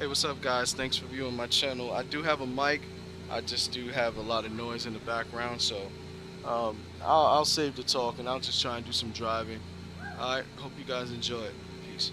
Hey, what's up, guys? Thanks for viewing my channel. I do have a mic. I just do have a lot of noise in the background, so I'll save the talk and I'll just try and do some driving. All right, hope you guys enjoy it. Peace.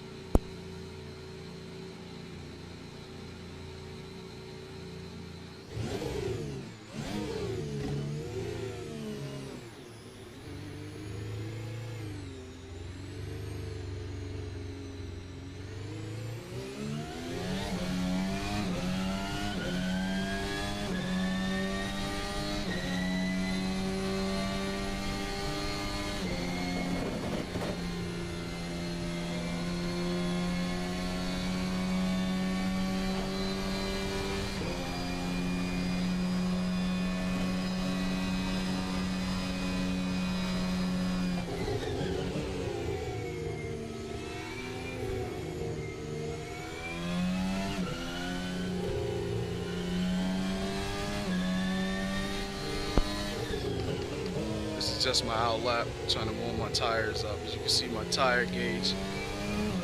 This is just my outlap, trying to warm my tires up. As you can see, my tire gauge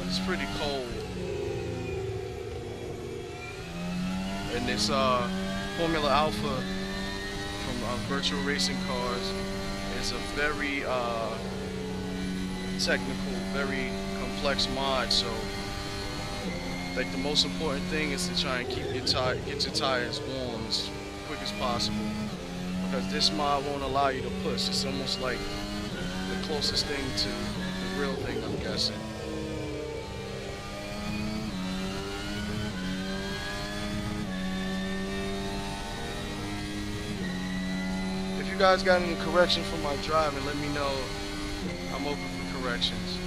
is pretty cold. And this Formula Alpha from Virtual Racing Cars is a very technical, very complex mod. So, like, the most important thing is to try and keep your get your tires warm as quick as possible, because this mod won't allow you to push. It's almost like the closest thing to the real thing, I'm guessing. If you guys got any correction for my driving, let me know. I'm open for corrections.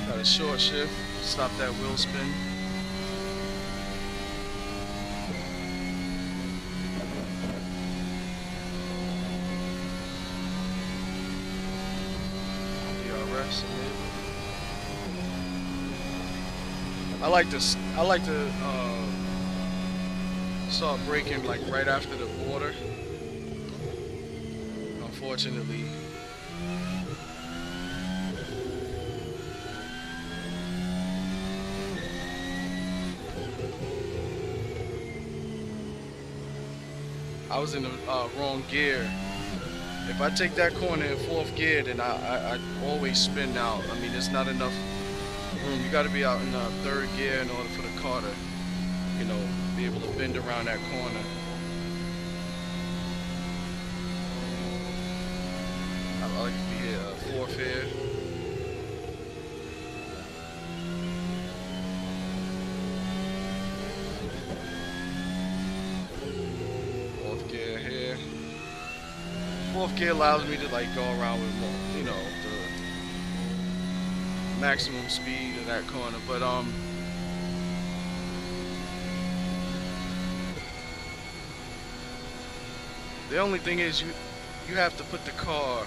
Got a short shift, stop that wheel spin. DRS. I like to start braking like right after the border. Unfortunately, I was in the wrong gear. If I take that corner in fourth gear, then I always spin out. I mean, there's not enough room. You got to be out in third gear in order for the car to, be able to bend around that corner. I like to be here fourth here. Fourth gear allows me to like go around with more, the maximum speed in that corner. But the only thing is you have to put the car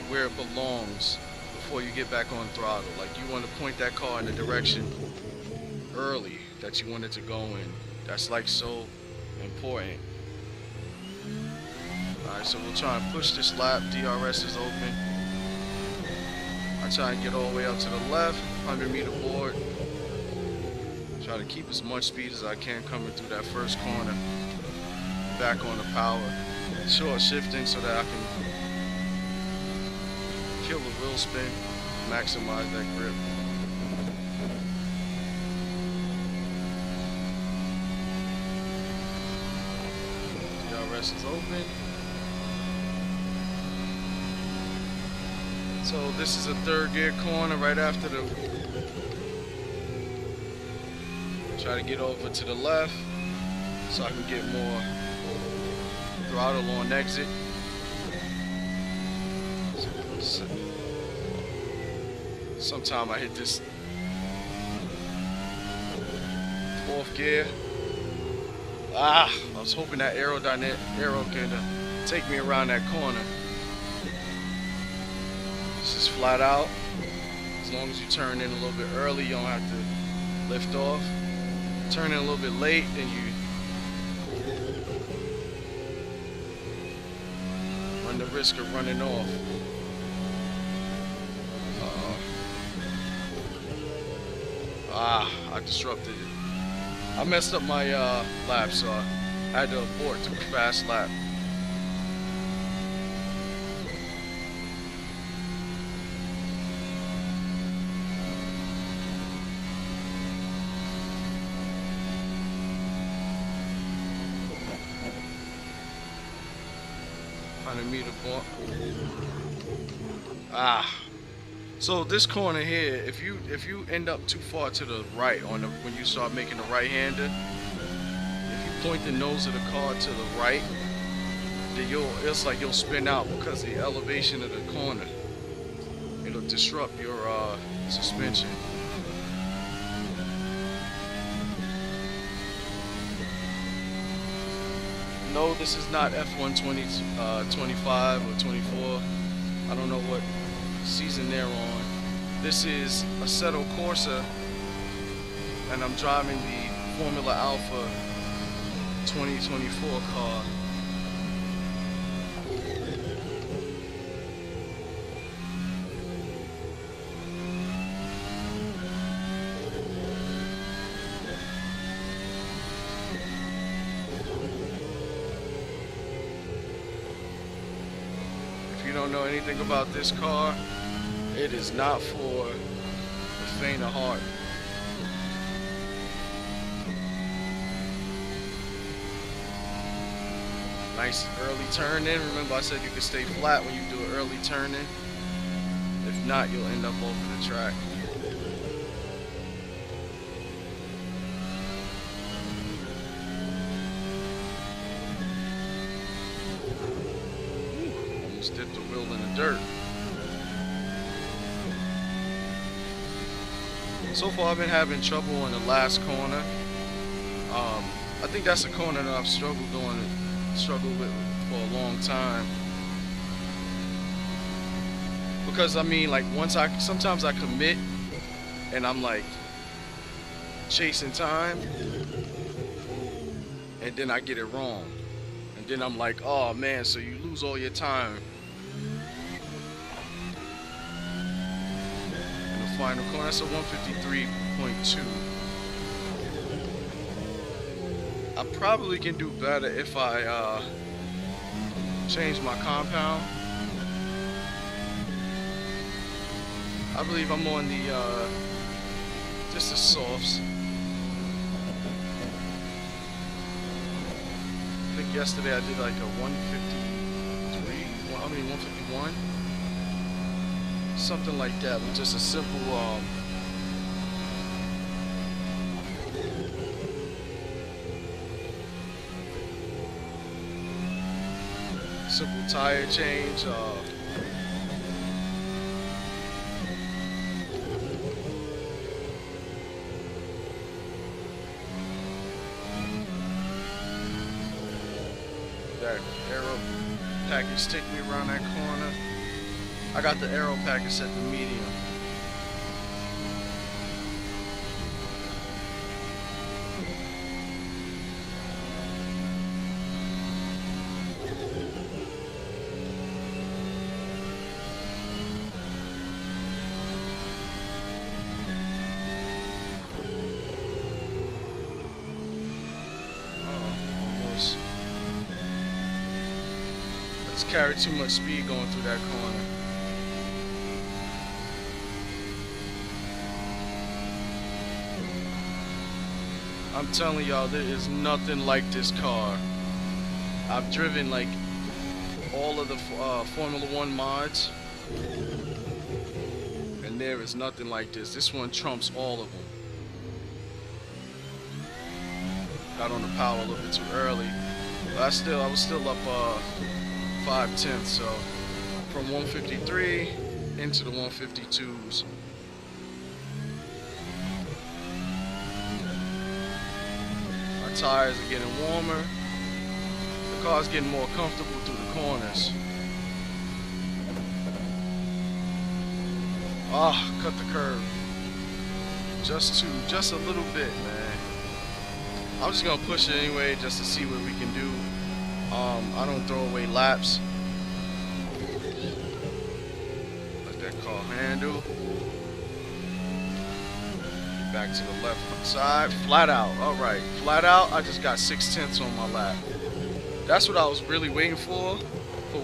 where it belongs before you get back on throttle. Like, you want to point that car in the direction early that you want it to go in. That's like so important. Alright, so we'll try and push this lap. DRS is open. I try and get all the way up to the left, 100-meter board. Try to keep as much speed as I can coming through that first corner. Back on the power. Short shifting so that I can kill the wheel spin, maximize that grip. DRS is open. So this is a third gear corner right after the... Try to get over to the left so I can get more throttle on exit. Sometime I hit this off gear. I was hoping that arrow can take me around that corner. This is flat out. As long as you turn in a little bit early, you don't have to lift off. Turn in a little bit late, then you run the risk of running off. I disrupted it. I messed up my lap, so I had to abort to a fast lap. Meter bump. So this corner here, if you end up too far to the right when you start making the right-hander, if you point the nose of the car to the right, then it's like you'll spin out because of the elevation of the corner. It'll disrupt your suspension. No, this is not F1 25 or 24. I don't know what season they're on. This is Assetto Corsa, and I'm driving the Formula Alpha 2024 car. If you don't know anything about this car, it is not for the faint of heart. Nice early turn in. Remember I said you can stay flat when you do an early turn in. If not, you'll end up over the track. Almost dipped the wheel in the dirt. So far I've been having trouble in the last corner. I think that's a corner that I've struggled with for a long time. Because I mean, like sometimes I commit and I'm like chasing time, and then I get it wrong. And then I'm like, oh man, so you lose all your time. Final corner, that's a 153.2. I probably can do better if I change my compound. I believe I'm on the just the softs. I think yesterday I did like a 153, 151. Something like that, with just a simple simple tire change. That aero package take me around that corner. I got the aero package set to medium. Almost. Let's carry too much speed going through that corner. I'm telling y'all, there is nothing like this car. I've driven like all of the Formula 1 mods, and there is nothing like this. This one trumps all of them. Got on the power a little bit too early, but I was still up 5/10, so from 153 into the 152s. tires are getting warmer. The car's getting more comfortable through the corners. Ah, cut the curve. Just a little bit, man. I'm just gonna push it anyway, just to see what we can do. I don't throw away laps. Let that car handle. Back to the left side, flat out. All right, flat out. I just got 6/10 on my lap. That's what I was really waiting for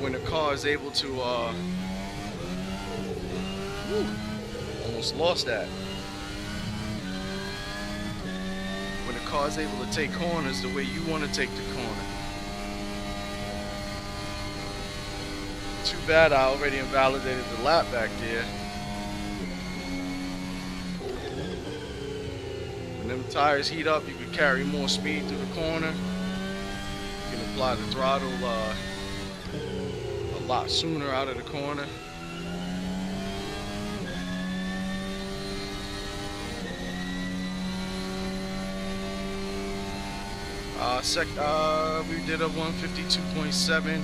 when the car is able to. Almost lost that. When the car is able to take corners the way you want to take the corner. Too bad I already invalidated the lap back there. When them tires heat up, you can carry more speed through the corner. You can apply the throttle a lot sooner out of the corner. We did a 152.7.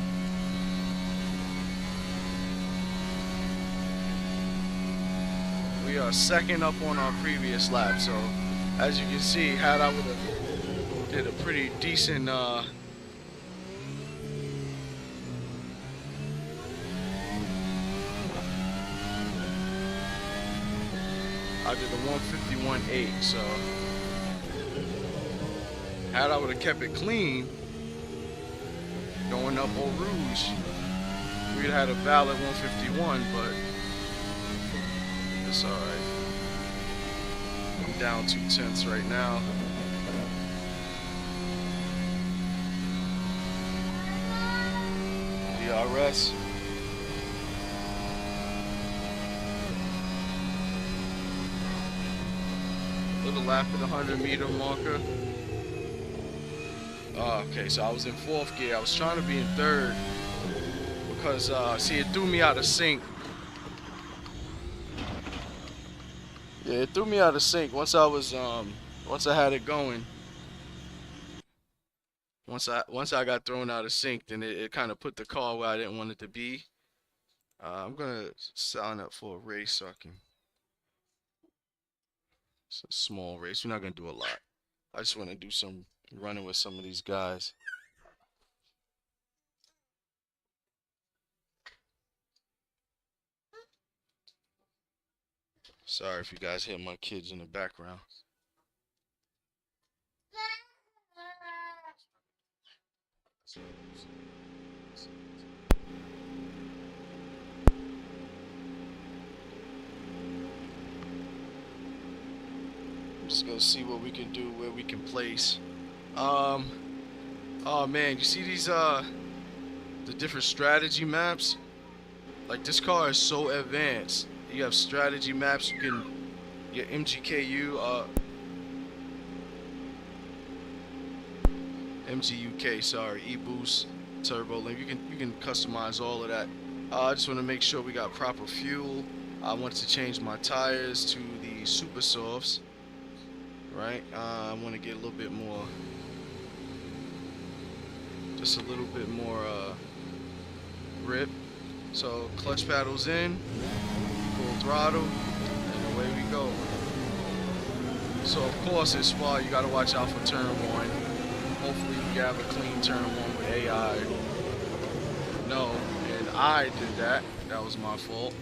We are second up on our previous lap, so as you can see, had I would have did a pretty decent I did a 151.8, so had I would have kept it clean going up Eau Rouge, we'd had a valid 151, but it's alright. I'm down 2/10 right now. DRS. Little after the 100-meter marker. Okay, so I was in 4th gear. I was trying to be in 3rd because see, it threw me out of sync. Yeah, it threw me out of sync once I was once I had it going. Once I got thrown out of sync, then it kind of put the car where I didn't want it to be. I'm gonna sign up for a race so I can. It's a small race. We're not gonna do a lot. I just want to do some running with some of these guys. Sorry if you guys hear my kids in the background. I'm just gonna see what we can do, where we can place. Oh man, you see these the different strategy maps? Like, this car is so advanced. You have strategy maps. You can get MGKU, MGUK, sorry, E-Boost, Turbo Link. You can customize all of that. I just want to make sure we got proper fuel. I want to change my tires to the Super Softs. Right? I want to get a little bit more, just a little bit more grip. So clutch paddles in, full throttle, and away we go. So of course as far, you got to watch out for turn 1. Hopefully you have a clean turn 1 with AI. No, and I did that. That was my fault.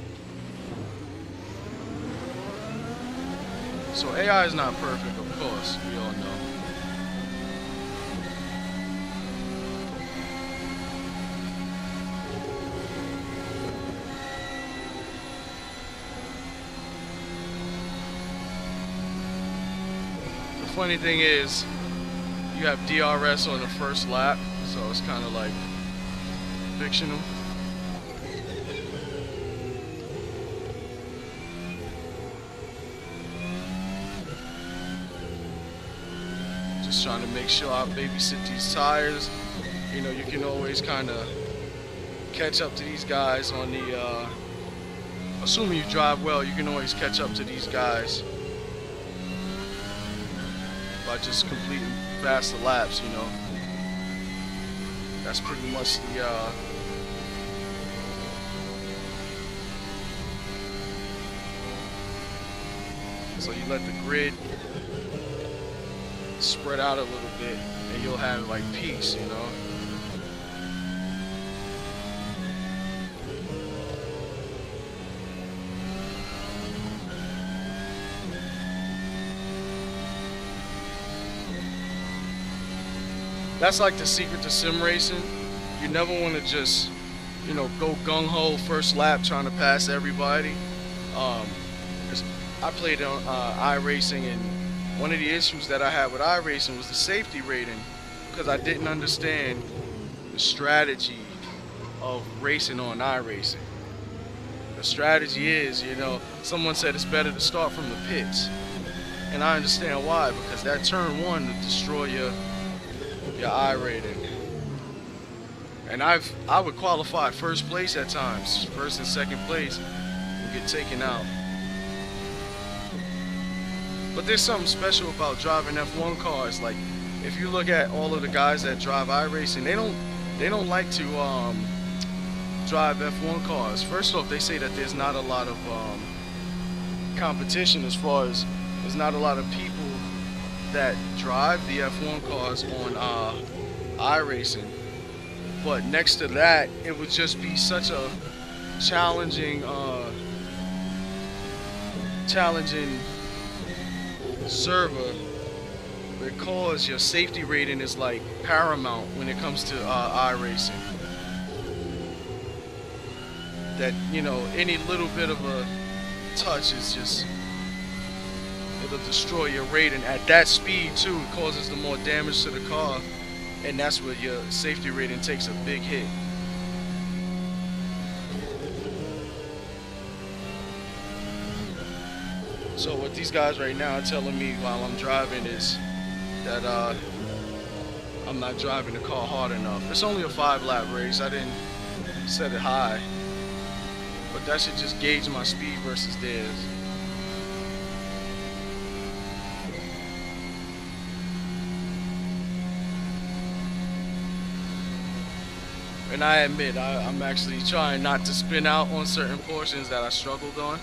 So AI is not perfect, of course, we all know. The funny thing is, you have DRS on the first lap, so it's kind of like fictional. Just trying to make sure I babysit these tires. You know, you can always kind of catch up to these guys on the, assuming you drive well, you can always catch up to these guys by just completing faster laps, you know. That's pretty much the so you let the grid spread out a little bit and you'll have like peace, you know. That's like the secret to sim racing. You never want to just, you know, go gung-ho first lap trying to pass everybody. 'Cause I played on iRacing, and one of the issues that I had with iRacing was the safety rating, because I didn't understand the strategy of racing on iRacing. The strategy is, you know, someone said it's better to start from the pits, and I understand why, because that turn one would destroy your I rating. And I would qualify first place at times, first and second place, and get taken out. But there's something special about driving F1 cars. Like, if you look at all of the guys that drive iRacing, they don't like to drive F1 cars. First off, they say that there's not a lot of competition, as far as there's not a lot of people that drive the F1 cars on iRacing. But next to that, it would just be such a challenging server, because your safety rating is like paramount when it comes to iRacing. That, you know, any little bit of a touch is just, it'll destroy your rating. At that speed too, it causes the more damage to the car, and that's where your safety rating takes a big hit. So what these guys right now are telling me while I'm driving is that I'm not driving the car hard enough. It's only a 5-lap race. I didn't set it high, but that should just gauge my speed versus theirs. And I admit, I'm actually trying not to spin out on certain portions that I struggled on.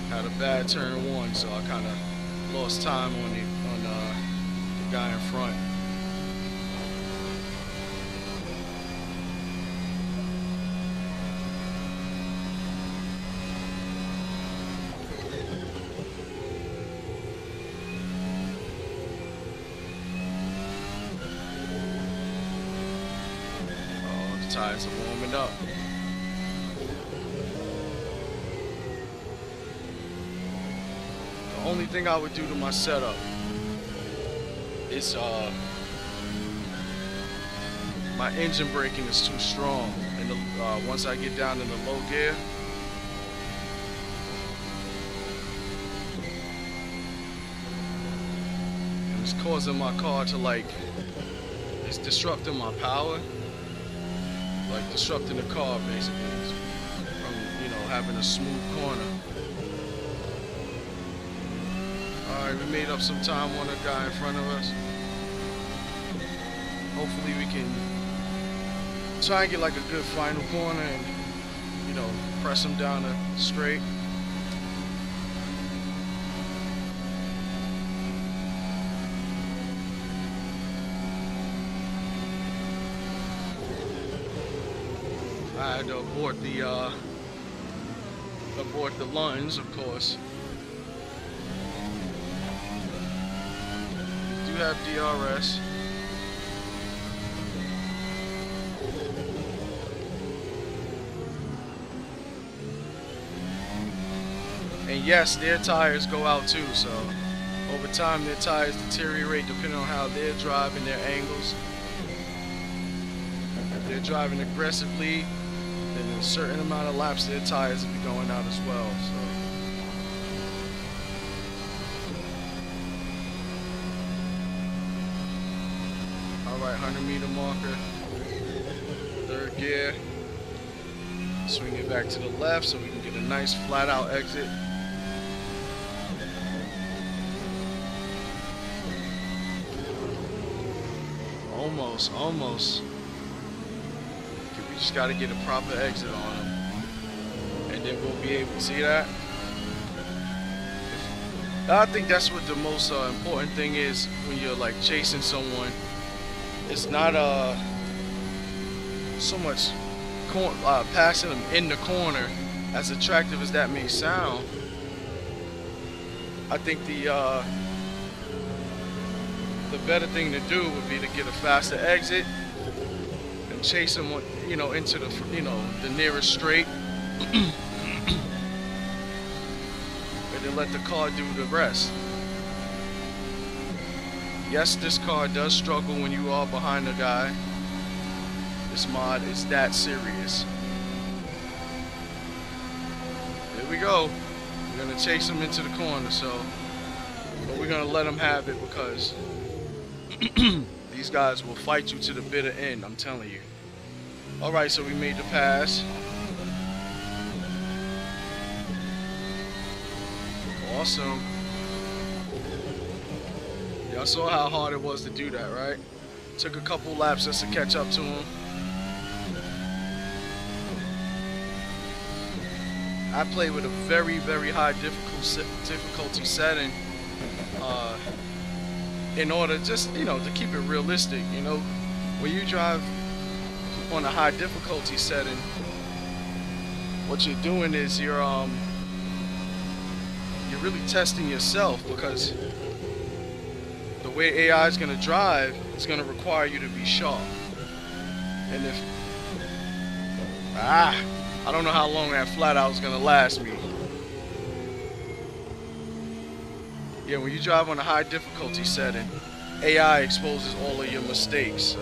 Had a bad turn one, so I kind of lost time on the guy in front. Oh, the tires are warming up. The only thing I would do to my setup is my engine braking is too strong, and once I get down in the low gear, it's causing my car to, like, it's disrupting my power, like disrupting the car basically from, you know, having a smooth corner. Alright, we made up some time on the guy in front of us. Hopefully we can try and get like a good final corner and, you know, press him down the straight. I had to abort the lunge, of course. Do have DRS. And yes, their tires go out too, so over time their tires deteriorate depending on how they're driving, their angles. If they're driving aggressively, then in a certain amount of laps their tires will be going out as well. So alright, 100-meter marker, third gear. Swing it back to the left so we can get a nice flat out exit. Almost. We just got to get a proper exit on them, and then we'll be able to see that. I think that's what the most important thing is when you're like chasing someone. It's not so much passing them in the corner, as attractive as that may sound. I think the better thing to do would be to get a faster exit and chase them, you know, into the, you know, the nearest straight, and then let the car do the rest. Yes, this car does struggle when you are behind the guy. This mod is that serious. Here we go. We're gonna chase him into the corner, but we're gonna let him have it because these guys will fight you to the bitter end, I'm telling you. Alright, so we made the pass. Awesome. Y'all saw how hard it was to do that, right? Took a couple laps just to catch up to him. I play with a very, very high difficulty setting in order just, you know, to keep it realistic. You know, when you drive on a high difficulty setting, what you're doing is you're really testing yourself, because the way AI is going to drive is going to require you to be sharp. And if I don't know how long that flat out is going to last me. Yeah, when you drive on a high difficulty setting, AI exposes all of your mistakes. So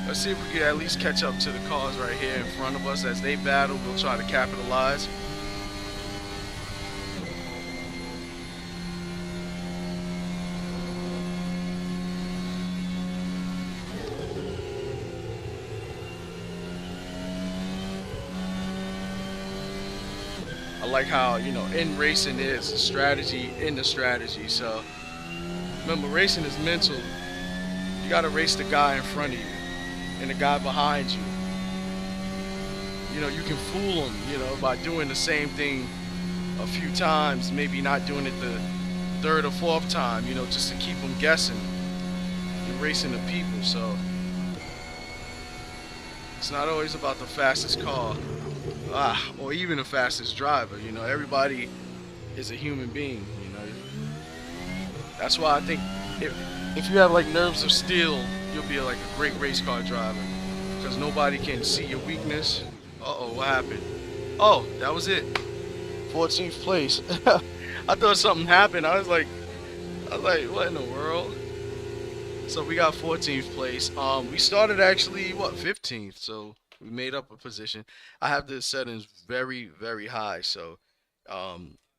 let's see if we can at least catch up to the cars right here in front of us. As they battle, we'll try to capitalize. I like how, you know, in racing is strategy in the strategy. So remember, racing is mental. You got to race the guy in front of you and the guy behind you. You know, you can fool them, you know, by doing the same thing a few times, maybe not doing it the third or fourth time, you know, just to keep them guessing. You're racing the people, so it's not always about the fastest car. Or even the fastest driver. You know, everybody is a human being, you know. That's why I think if you have like nerves of steel, you'll be like a great race car driver, because nobody can see your weakness. Uh-oh, what happened? Oh, that was it. 14th place. I thought something happened. I was like, what in the world? So we got 14th place. We started actually, what, 15th, so we made up a position. I have the settings very, very high, so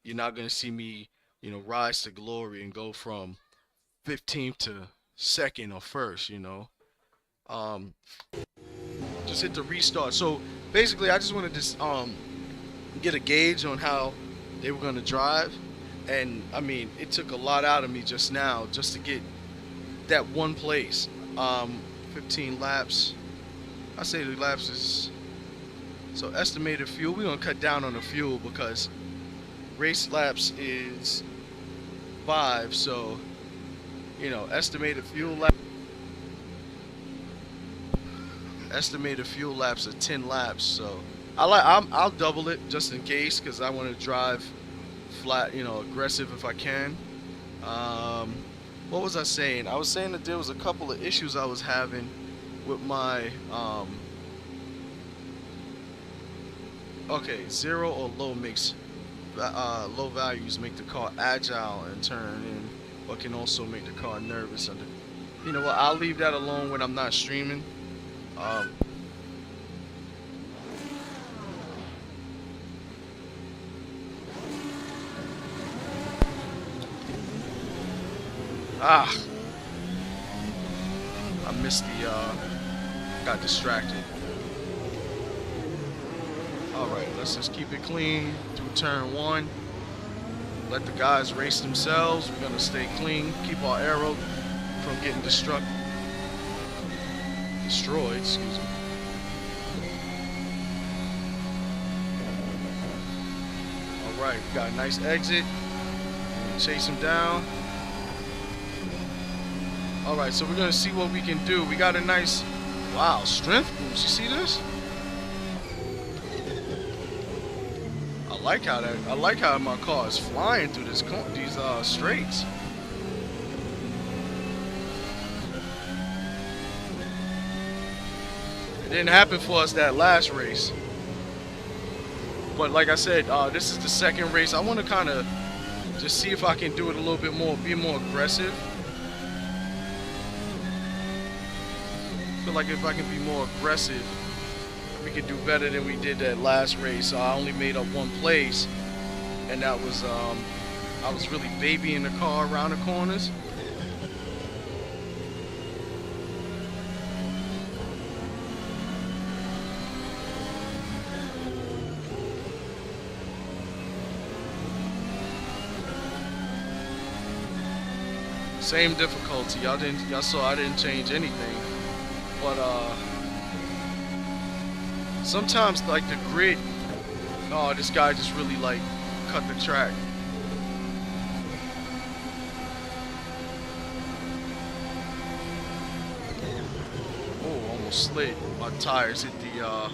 you're not gonna see me, you know, rise to glory and go from 15th to 2nd or 1st, you know. Just hit the restart. So basically, I just wanted to get a gauge on how they were gonna drive, and I mean, it took a lot out of me just now just to get that one place. 15 laps. I say the laps is, so estimated fuel, we're gonna cut down on the fuel because race laps is 5, so you know, estimated fuel laps are 10 laps. So I'll double it just in case, because I want to drive flat, you know, aggressive if I can. What was I saying? I was saying that there was a couple of issues I was having with my okay, zero or low makes low values make the car agile and turn in, but can also make the car nervous. Under, you know what? I'll leave that alone when I'm not streaming. Um, ah, I missed the. Got distracted. All right, let's just keep it clean through turn 1. Let the guys race themselves. We're gonna stay clean, keep our aero from getting destroyed. Excuse me. All right, we got a nice exit. Chase him down. All right, so we're gonna see what we can do. We got a nice, wow, strength boost. You see this? I like how my car is flying through these straights. It didn't happen for us that last race, but like I said, this is the second race. I want to kind of just see if I can do it a little bit more, be more aggressive. I feel like if I can be more aggressive, we could do better than we did that last race. I only made up 1 place, and that was I was really babying the car around the corners. Same difficulty. Y'all saw I didn't change anything, but sometimes like the grid, oh, this guy just really like cut the track. Oh, almost slid. My tires hit the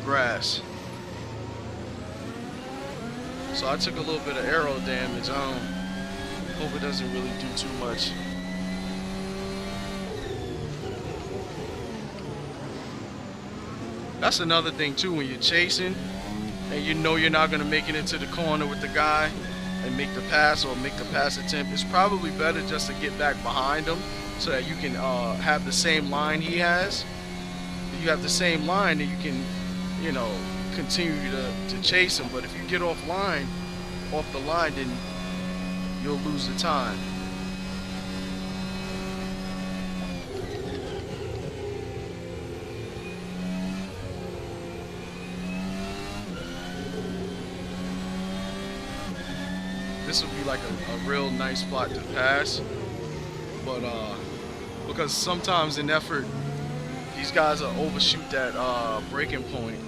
grass. So I took a little bit of aero damage. Hope it doesn't really do too much. That's another thing too, when you're chasing and you know you're not going to make it into the corner with the guy and make the pass or make the pass attempt, it's probably better just to get back behind him so that you can have the same line he has. If you have the same line, then you can, you know, continue to chase him. But if you get off the line, then you'll lose the time. This would be like a real nice spot to pass, but because sometimes in effort, these guys will overshoot that braking point.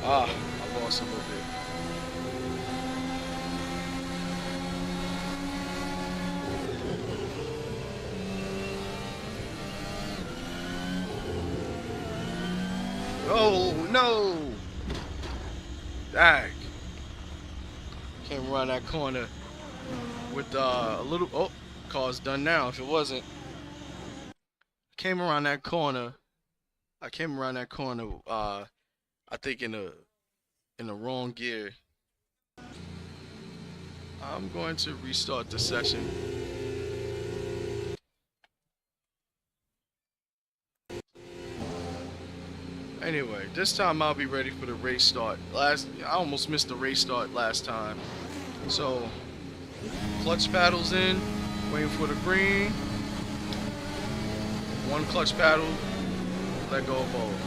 I lost a little bit. Oh no! Dang! Came around that corner with a little. Oh, car's done now. If it wasn't, came around that corner. I came around that corner. I think in the wrong gear. I'm going to restart the session. Anyway, this time I'll be ready for the race start. I almost missed the race start last time. So, clutch paddles in, waiting for the green. 1 clutch paddle, let go of both.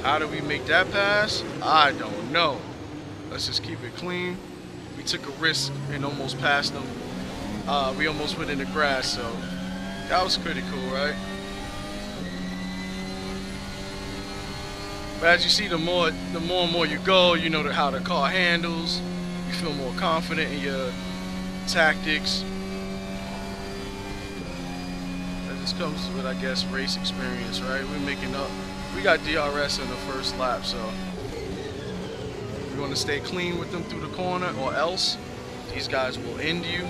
How do we make that pass? I don't know. Let's just keep it clean. We took a risk and almost passed them. We almost went in the grass, so that was pretty cool, right? But as you see, the more and more you go, you know how the car handles. You feel more confident in your tactics. That just comes with, I guess, race experience, right? We're making up. We got DRS in the first lap, so we're going to stay clean with them through the corner, or else These guys will end you.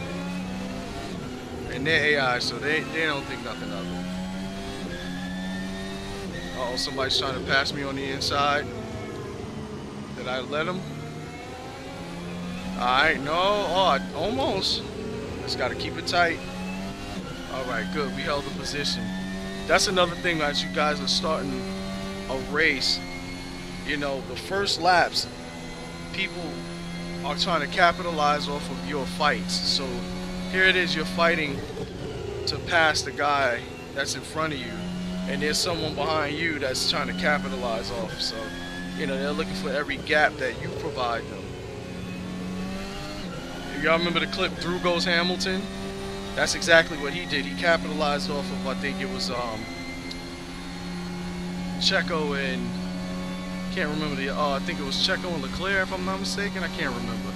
And they're AI, so they don't think nothing of it. Uh oh, somebody's trying to pass me on the inside. Did I let him? Alright, no. Oh, almost. Just gotta keep it tight. Alright, good. We held the position. That's another thing as you guys are starting a race. You know, the first laps, people are trying to capitalize off of your fights. So here it is, you're fighting to pass the guy that's in front of you, and there's someone behind you that's trying to capitalize off. So, you know, they're looking for every gap that you provide them. If y'all remember the clip, Through Goes Hamilton? That's exactly what he did. He capitalized off of, I think it was Checo and, can't remember the, I think it was Checo and Leclerc, if I'm not mistaken. I can't remember.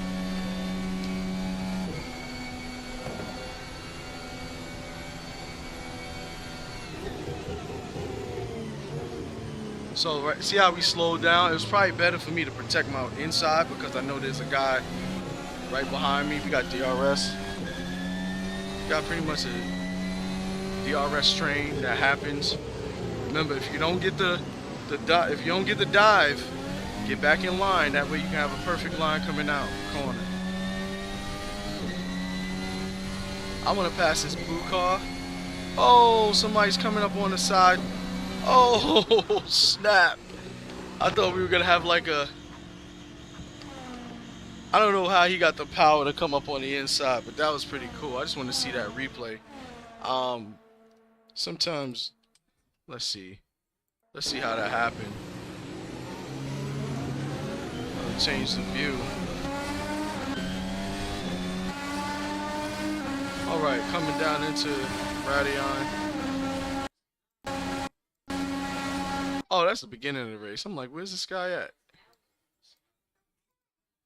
So, right, see how we slowed down? It was probably better for me to protect my inside because I know there's a guy right behind me. We got DRS. We got pretty much a DRS train that happens. Remember, if you don't get the dive, get back in line. That way you can have a perfect line coming out corner. I want to pass this blue car. Oh, somebody's coming up on the side. Oh, snap. I thought we were going to have like a... I don't know how he got the power to come up on the inside, but that was pretty cool. I just want to see that replay. Sometimes... Let's see how that happened. I'll change the view. Alright, coming down into Radion. Oh, that's the beginning of the race. I'm like, where's this guy at?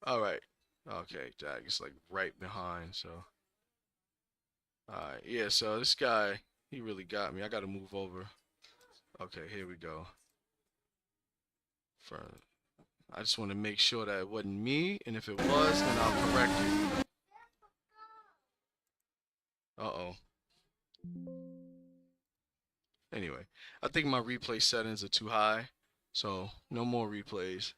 Alright. Okay, Jack is like right behind, so. Alright, yeah, so this guy, he really got me. I gotta move over. Okay, here we go. I just want to make sure that it wasn't me, and if it was, then I'll correct it. Uh-oh. Anyway, I think my replay settings are too high, so no more replays.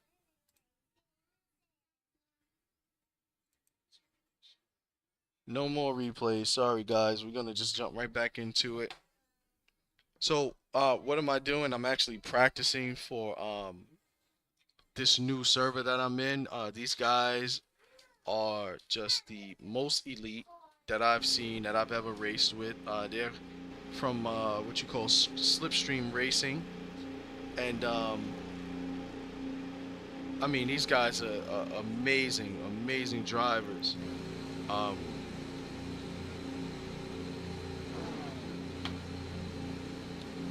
No more replays. Sorry, guys. We're going to just jump right back into it. So, what am I doing? I'm actually practicing for this new server that I'm in. These guys are just the most elite that I've seen, that I've ever raced with. They're from what you call slipstream racing, and I mean, these guys are amazing drivers.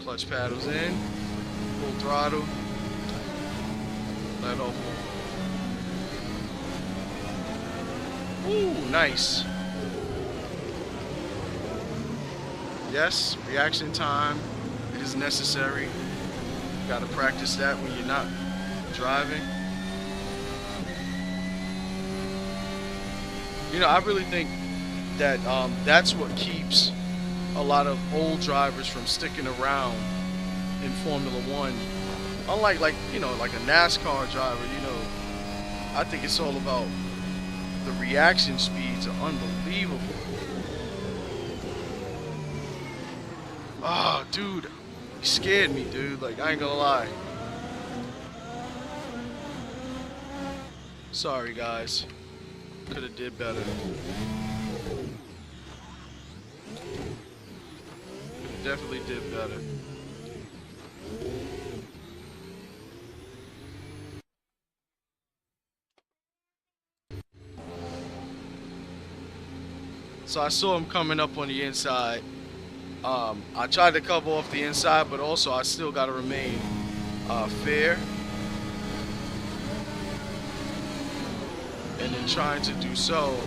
Clutch paddles in, full throttle, let off. Ooh, nice. Yes, reaction time is necessary. You gotta practice that when you're not driving. You know, I really think that that's what keeps a lot of old drivers from sticking around in Formula One. Unlike, like, you know, like a NASCAR driver, you know, I think it's all about the reaction speeds are unbelievable. Oh, dude, you scared me, dude. Like, I ain't gonna lie. Sorry, guys. Could have did better. Definitely did better. So I saw him coming up on the inside. I tried to cover off the inside, but also I still got to remain fair. And in trying to do so,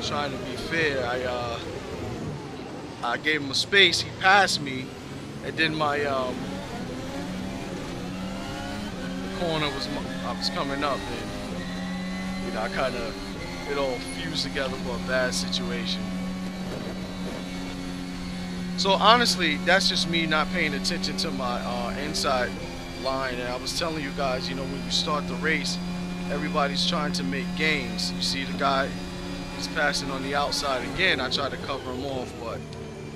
trying to be fair, I gave him a space. He passed me, and then my the corner was I was coming up, and You know, I kind of, it all fused together for a bad situation. So honestly, that's just me not paying attention to my inside line. And I was telling you guys, you know, when you start the race, everybody's trying to make gains. You see the guy, he's passing on the outside again. I try to cover him off, but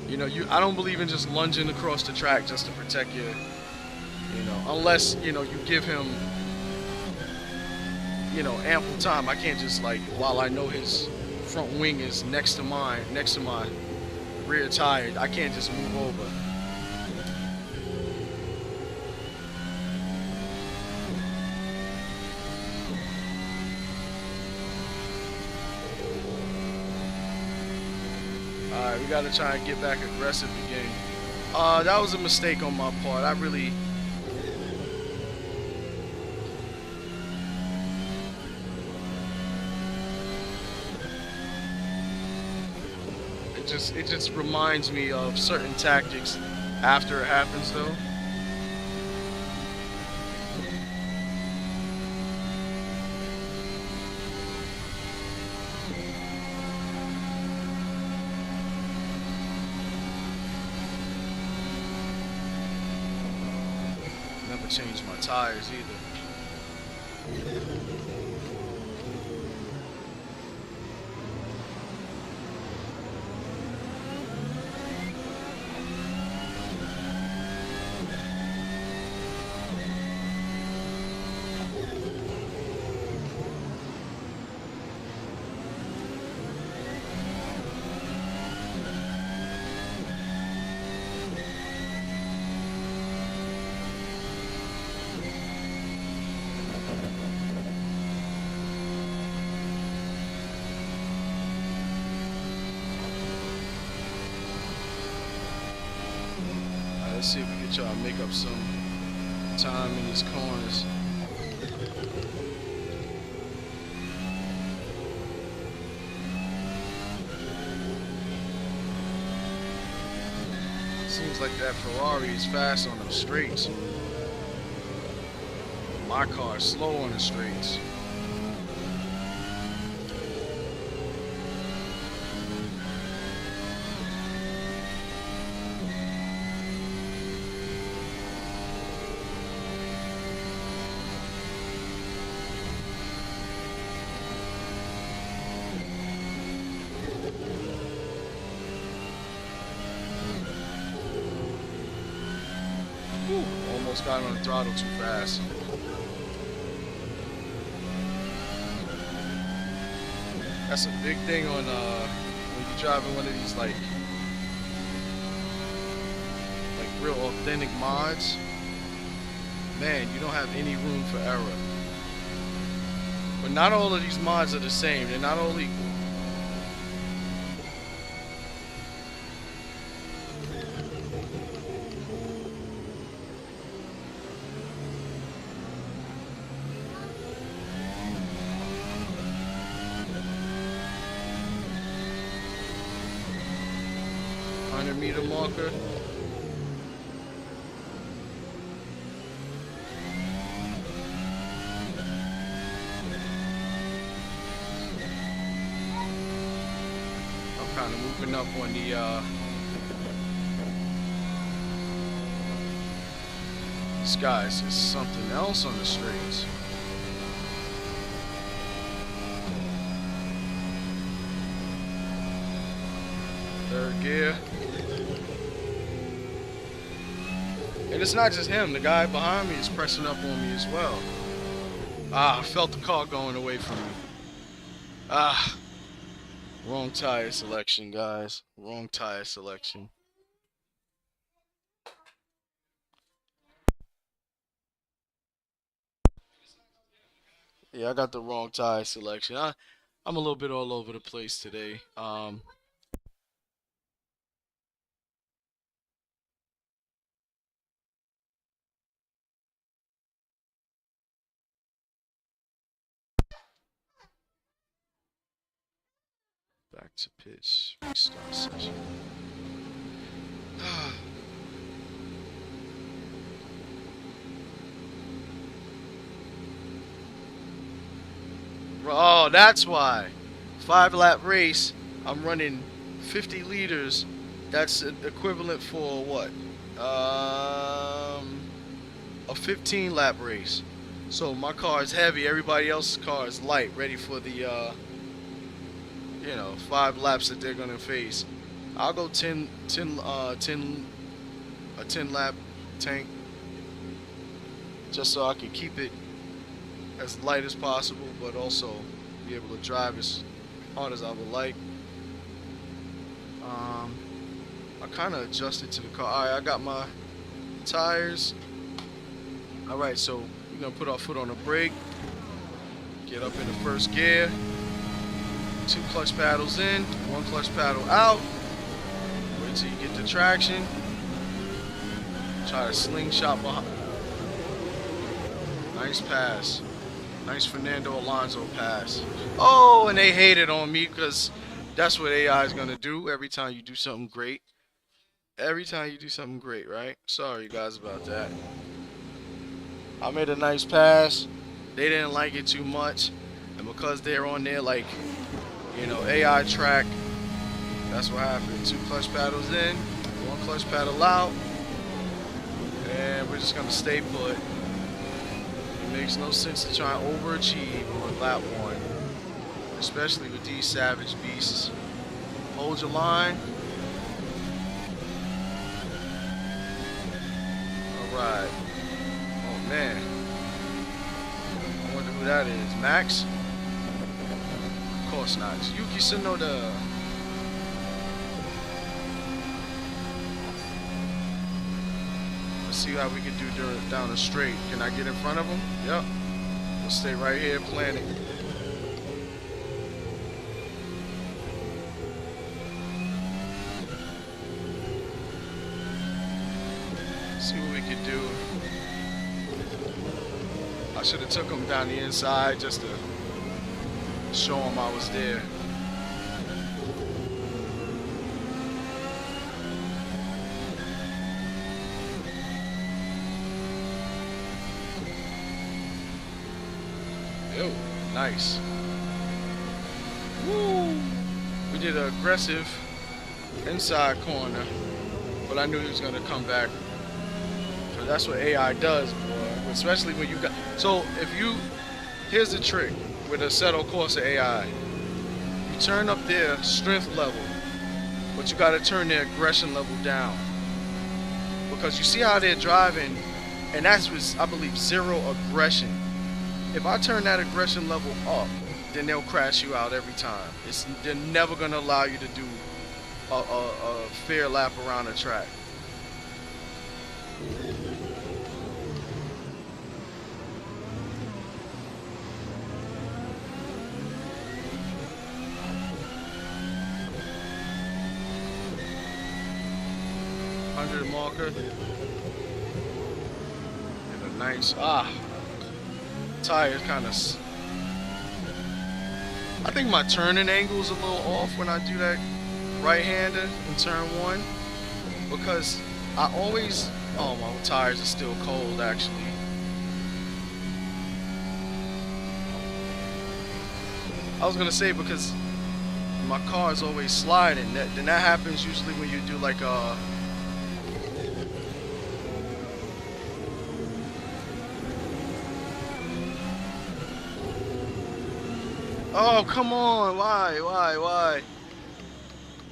you know, I don't believe in just lunging across the track just to protect your, you know, unless, you know, you give him, you know, ample time. I can't just, like, while I know his front wing is next to mine, next to my rear tire, I can't just move over. Alright, we gotta try and get back aggressive again. That was a mistake on my part. I really... It just reminds me of certain tactics after it happens, though. Never changed my tires either. Let's see if we can try to make up some time in these corners. Seems like that Ferrari is fast on the straights. My car is slow on the straights. Almost got on the throttle too fast. That's a big thing on when you're driving one of these like real authentic mods. Man, you don't have any room for error. But not all of these mods are the same. They're not all equal. Meter marker. I'm kind of moving up on the these guys. There's something else on the straights. Third gear. And it's not just him. The guy behind me is pressing up on me as well. Ah, I felt the car going away from me. Ah. Wrong tire selection, guys. Wrong tire selection. Yeah, I got the wrong tire selection. I'm a little bit all over the place today. Back to pitch. Restart session. Oh, that's why. 5-lap race. I'm running 50 liters. That's equivalent for what? A 15-lap race. So my car is heavy. Everybody else's car is light, ready for the 5 laps that they're gonna face. I'll go 10 a 10-lap tank, just so I can keep it as light as possible, but also be able to drive as hard as I would like. I kind of adjusted to the car. All right, I got my tires. All right, so we're gonna put our foot on the brake, get up in the first gear, 2 clutch paddles in, 1 clutch paddle out. Wait till you get the traction. Try to slingshot behind. Nice pass. Nice Fernando Alonso pass. Oh, and they hated on me because that's what AI is going to do every time you do something great. Every time you do something great, right? Sorry, guys, about that. I made a nice pass. They didn't like it too much. And because they're on there, like, AI track, that's what happened. 2 clutch paddles in, 1 clutch paddle out. And we're just going to stay put. It makes no sense to try and overachieve on lap 1, especially with these savage beasts. Hold your line. Alright. Oh man. I wonder who that is. Max? Of course not. It's Yuki Tsunoda. See how we can do down the straight. Can I get in front of him? Yep. We'll stay right here planning. See what we can do. I should have took him down the inside just to show him I was there. Yo, nice. Woo! We did an aggressive inside corner, but I knew he was gonna come back. So that's what AI does, boy. Especially when you got. So here's the trick with a Assetto Corsa AI. You turn up their strength level, but you gotta turn their aggression level down. Because you see how they're driving, and that's with, I believe, 0 aggression. If I turn that aggression level up, then they'll crash you out every time. They're never gonna allow you to do a fair lap around the track. Marker and a nice tire kind of. I think my turning angle is a little off when I do that right-hander in turn 1 because I always. Oh, my tires are still cold actually. I was gonna say because my car is always sliding. Then that happens usually when you do like a. Oh, come on. Why?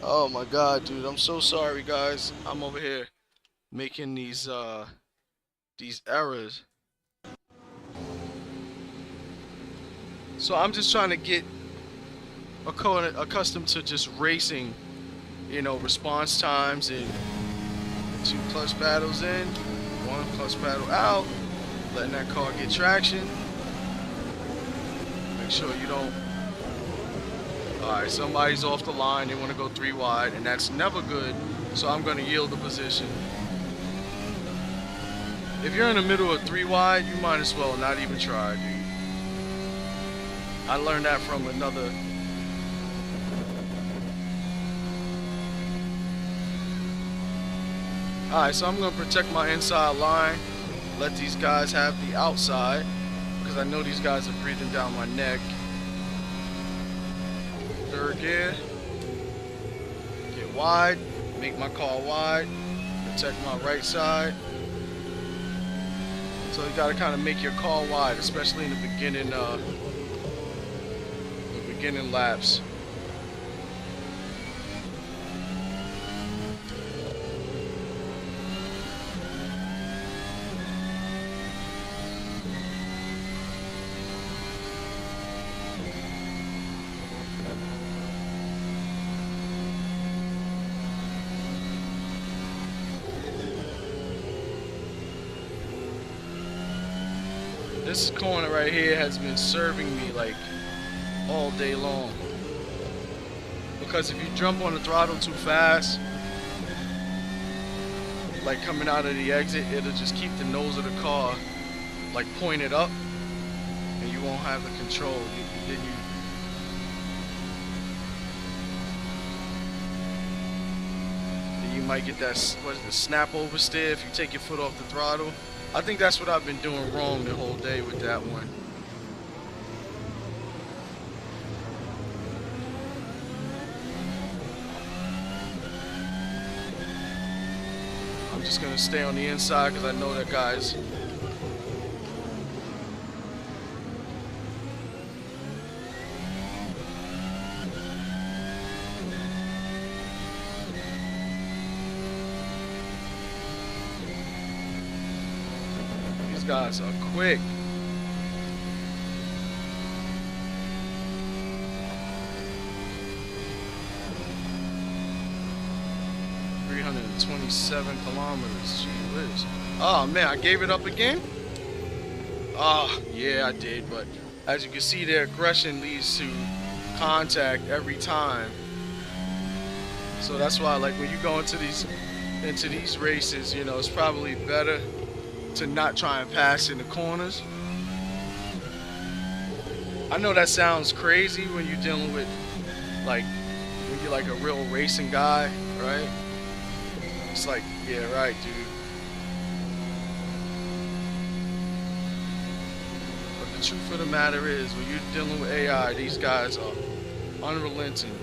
Oh my god, dude. I'm so sorry, guys. I'm over here making these errors. So I'm just trying to get accustomed to just racing, response times and 2 clutch paddles in, 1 clutch paddle out, letting that car get traction. Make sure you don't. Alright, somebody's off the line, they want to go 3 wide, and that's never good, so I'm going to yield the position. If you're in the middle of 3 wide, you might as well not even try, dude. I learned that from another. Alright, so I'm going to protect my inside line, let these guys have the outside, because I know these guys are breathing down my neck. third gear, get wide, make my car wide, protect my right side. So you gotta kind of make your car wide, especially in the beginning laps. This corner right here has been serving me like all day long. Because if you jump on the throttle too fast, like coming out of the exit, it'll just keep the nose of the car like pointed up, and you won't have the control. Then you might get that, what is it, snap oversteer if you take your foot off the throttle. I think that's what I've been doing wrong the whole day with that one. I'm just gonna stay on the inside because I know that guy's guys are quick. .327 kilometers. Gee whiz. Oh man, I gave it up again? Ah, yeah, I did, but as you can see, their aggression leads to contact every time. So that's why, like, when you go into these races, you know, it's probably better to not try and pass in the corners. I know that sounds crazy when you're dealing with, like, when you're like a real racing guy, right? It's like, yeah, right, dude. But the truth of the matter is, when you're dealing with AI, these guys are unrelenting.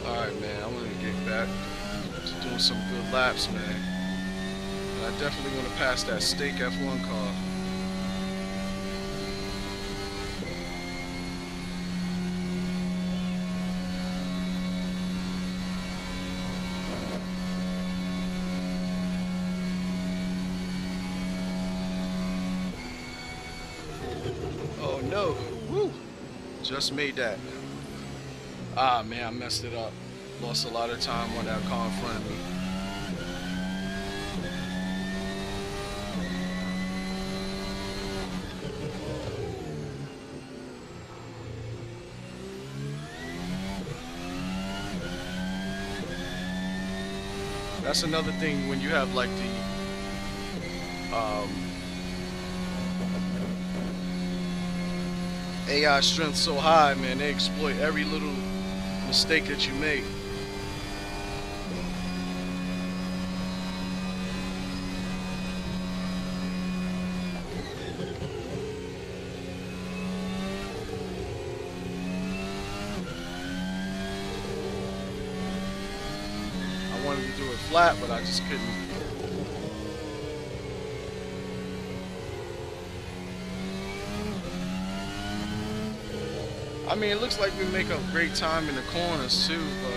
Alright, man, I want to get back to doing some good laps, man. And I definitely want to pass that steak F1 car. Oh no, woo! Just made that. Ah man, I messed it up. Lost a lot of time on that car in front of me. That's another thing when you have like the AI strength so high, man, they exploit every little mistake that you make. I wanted to do it flat, but I just couldn't. I mean, it looks like we make a great time in the corners too, but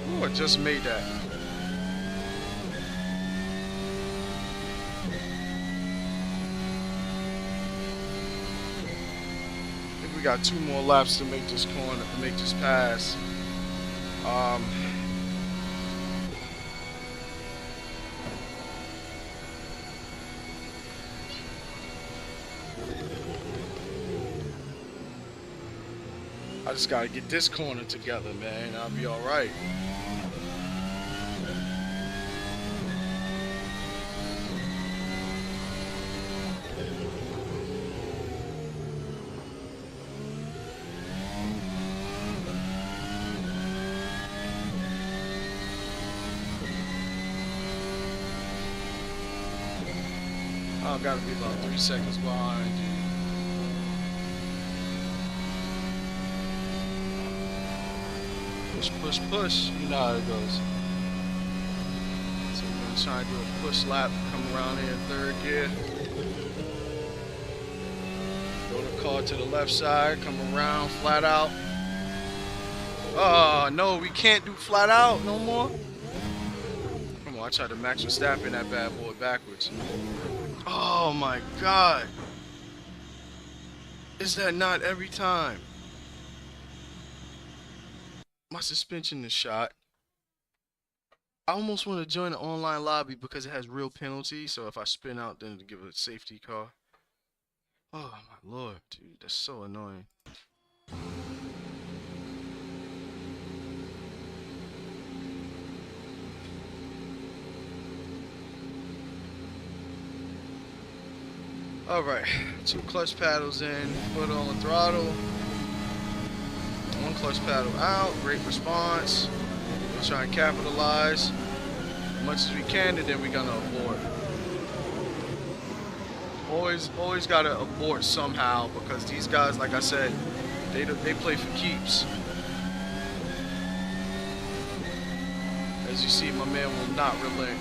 ooh, I just made that. We got 2 more laps to make this corner, to make this pass. I just gotta get this corner together, man. I'll be all right. I gotta be about 3 seconds behind you. Push, push, push. You know how it goes. So we're gonna try and do a push lap. Come around here in third gear. Throw the car to the left side. Come around, flat out. Oh, no, we can't do flat out no more. Come on, I tried to Max Verstappen that bad boy backwards. Oh my God. Is that not every time? My suspension is shot. I almost want to join the online lobby because it has real penalties. So if I spin out, then it'll give a safety car. Oh my Lord, dude, that's so annoying. All right, 2 clutch paddles in, foot on the throttle. 1 clutch paddle out, great response. We'll try and capitalize as much as we can, and then we're gonna abort. Always gotta abort somehow because these guys, like I said, they play for keeps. As you see, my man will not relent.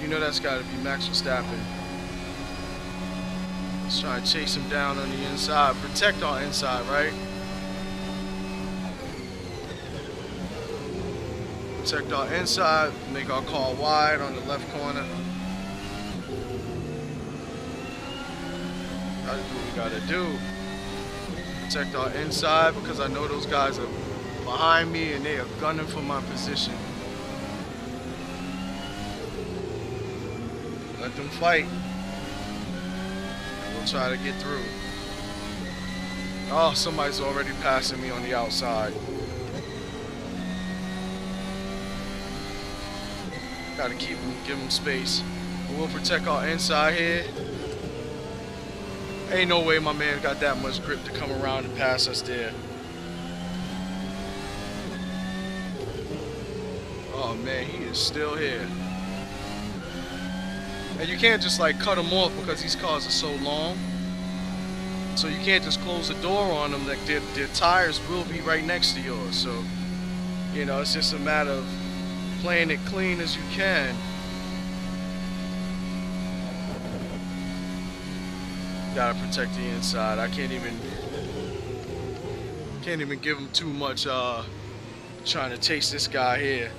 You know that's gotta be Max Verstappen. Let's try and chase him down on the inside. Protect our inside, right? Protect our inside. Make our car wide on the left corner. Gotta do what we gotta do. Protect our inside because I know those guys are behind me and they are gunning for my position. Let them fight. We'll try to get through. Oh, somebody's already passing me on the outside. Gotta keep him, give him space. But we'll protect our inside here. Ain't no way my man got that much grip to come around and pass us there. Oh man, he is still here. And you can't just like cut them off because these cars are so long. So you can't just close the door on them. Like their tires will be right next to yours. So, you know, it's just a matter of playing it clean as you can. Gotta protect the inside. I can't even give him too much trying to chase this guy here.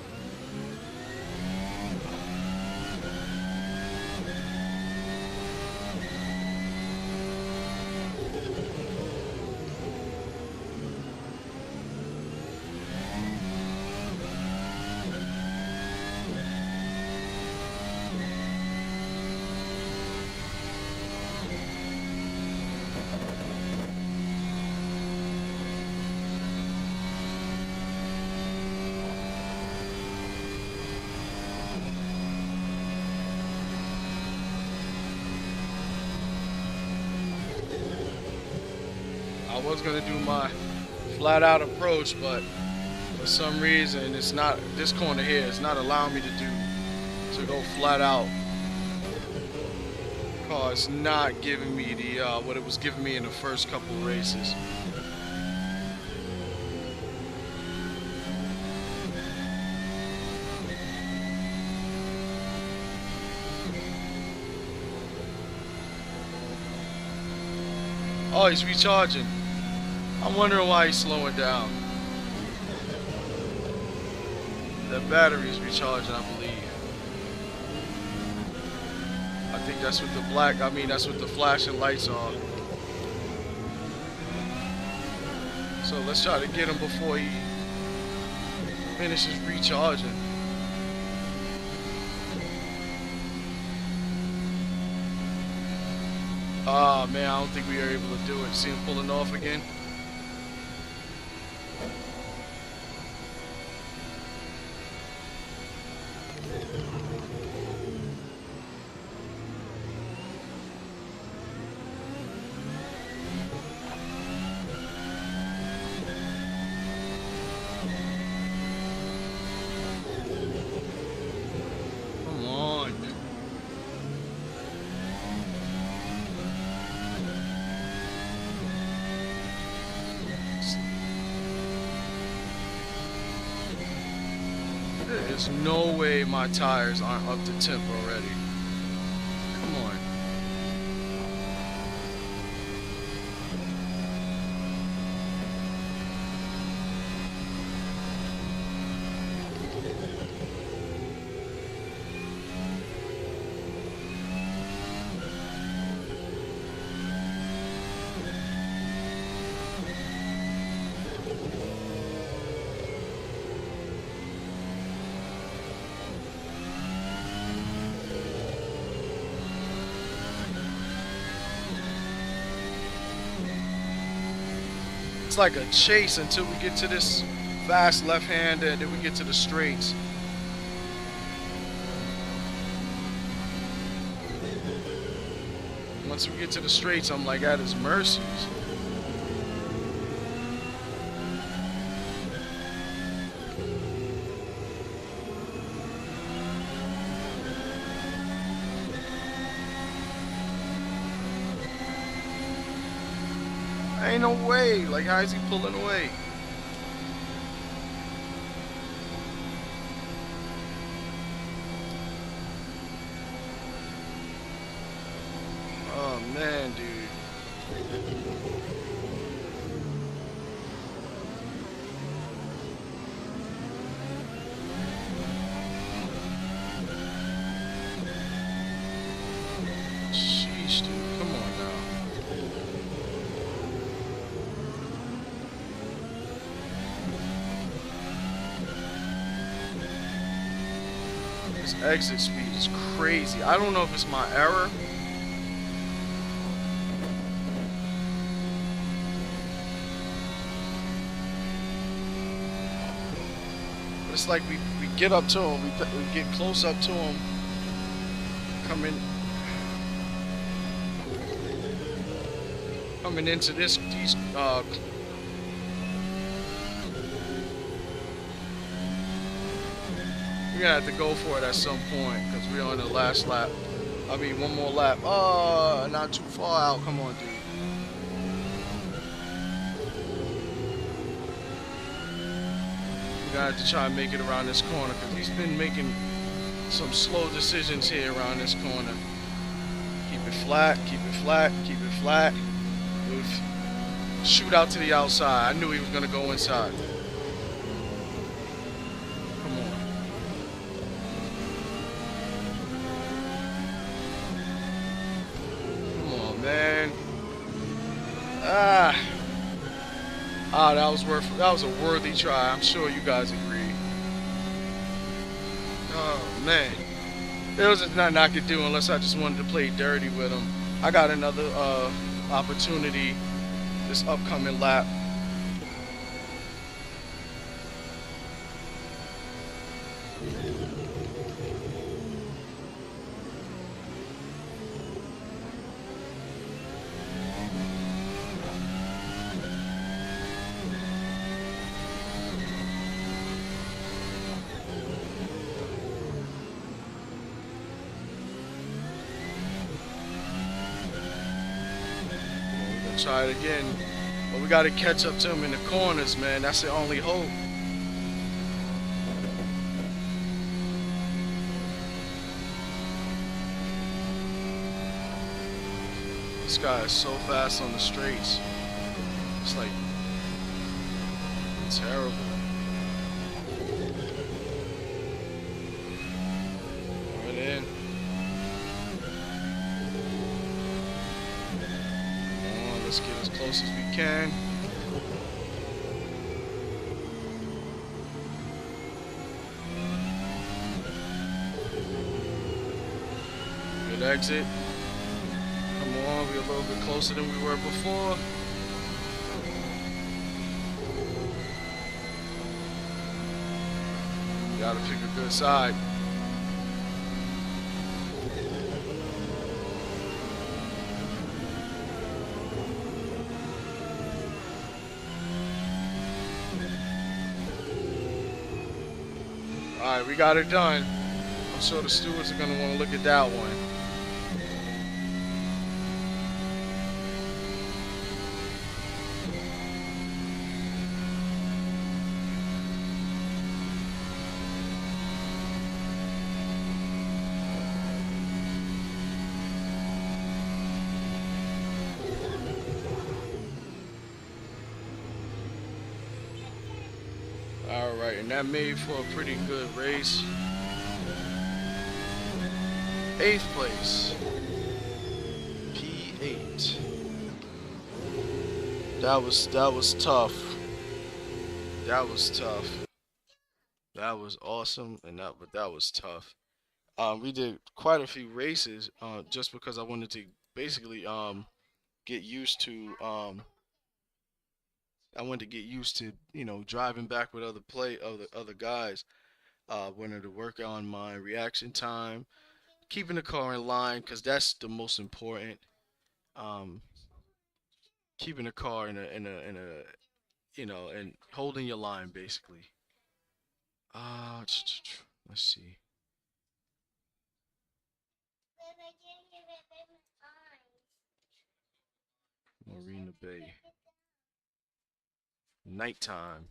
I was gonna do my flat out approach, but for some reason it's not, this corner here is not allowing me to go flat out. Car is not giving me the what it was giving me in the first couple races. Oh, he's recharging. I'm wondering why he's slowing down. The battery is recharging, I believe. I think that's what that's what the flashing lights are. So let's try to get him before he finishes recharging. Ah, man, I don't think we were able to do it. See him pulling off again? Come on. There's no way my tires aren't up to temp already. Come on. It's like a chase until we get to this fast left hand and then we get to the straights. Once we get to the straights, I'm like at his mercies. Ain't no way. Like, how is he pulling away? Oh man, dude. Sheesh, dude. Come on now. This exit speed is crazy. I don't know if it's my error. It's like we get up to him, we get close up to him, coming into these we're gonna have to go for it at some point because we're on the last lap. I mean, one more lap. Oh, not too far out. Come on, dude. We're gonna have to try and make it around this corner because he's been making some slow decisions here around this corner. Keep it flat, keep it flat, keep it flat. Shoot out to the outside. I knew he was gonna go inside. Come on. Come on, man. That was a worthy try. I'm sure you guys agree. Oh man. There was nothing I could do unless I just wanted to play dirty with him. I got another opportunity this upcoming lap. Try it again, but we got to catch up to him in the corners, man. That's the only hope. This guy is so fast on the straights. It's like terrible. Right in. Let's get as close as we can. Good exit. Come on. We're a little bit closer than we were before. Gotta pick a good side. Alright, we got it done. I'm sure the stewards are gonna want to look at that one. Alright, and that made for a pretty good race. 8th place. P8. That was tough. That was tough. That was awesome, and that was tough. We did quite a few races just because I wanted to basically get used to you know, driving back with other guys. Wanted to work on my reaction time, keeping the car in line, because that's the most important. Um, Keeping the car in a you know, and holding your line basically. Let's see. Marina Bay. Nighttime.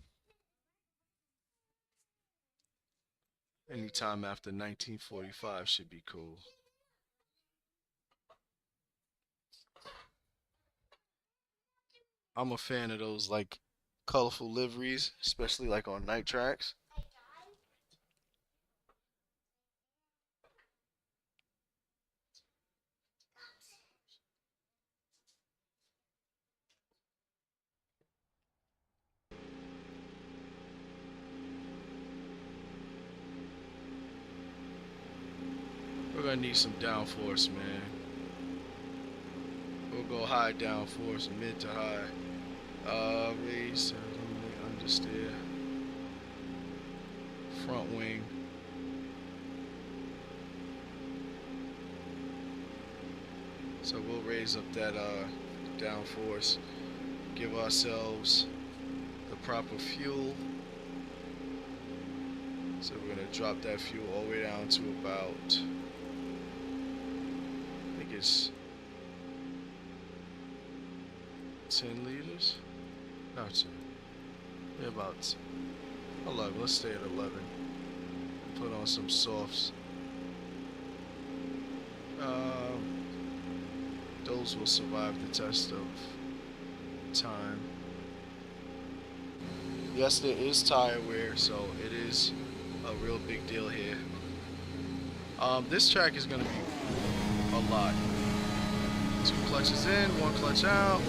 Anytime after 1945 should be cool. I'm a fan of those like colorful liveries, especially like on night tracks. We're gonna need some downforce, man. We'll go high downforce, mid to high. Raise, understeer, front wing. So we'll raise up that downforce, give ourselves the proper fuel. So we're gonna drop that fuel all the way down to about, I think it's 10 liters? No, 10. Yeah, about 11. Let's stay at 11. Put on some softs. Those will survive the test of time. Yes, there is tire wear, so it is a real big deal here. This track is gonna be a lot. 2 clutches in, 1 clutch out.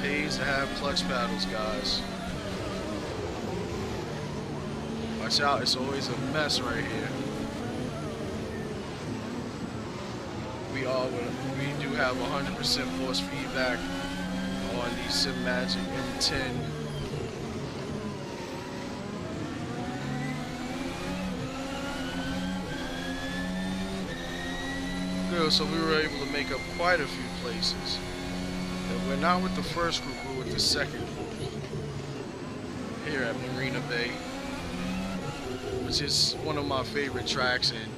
Pays to have clutch paddles, guys. Watch out, it's always a mess right here. We do have 100% force feedback on the SimMagic M10. Good, so we were able to make up quite a few places. And we're not with the first group, we're with the second group here at Marina Bay, which is one of my favorite tracks. And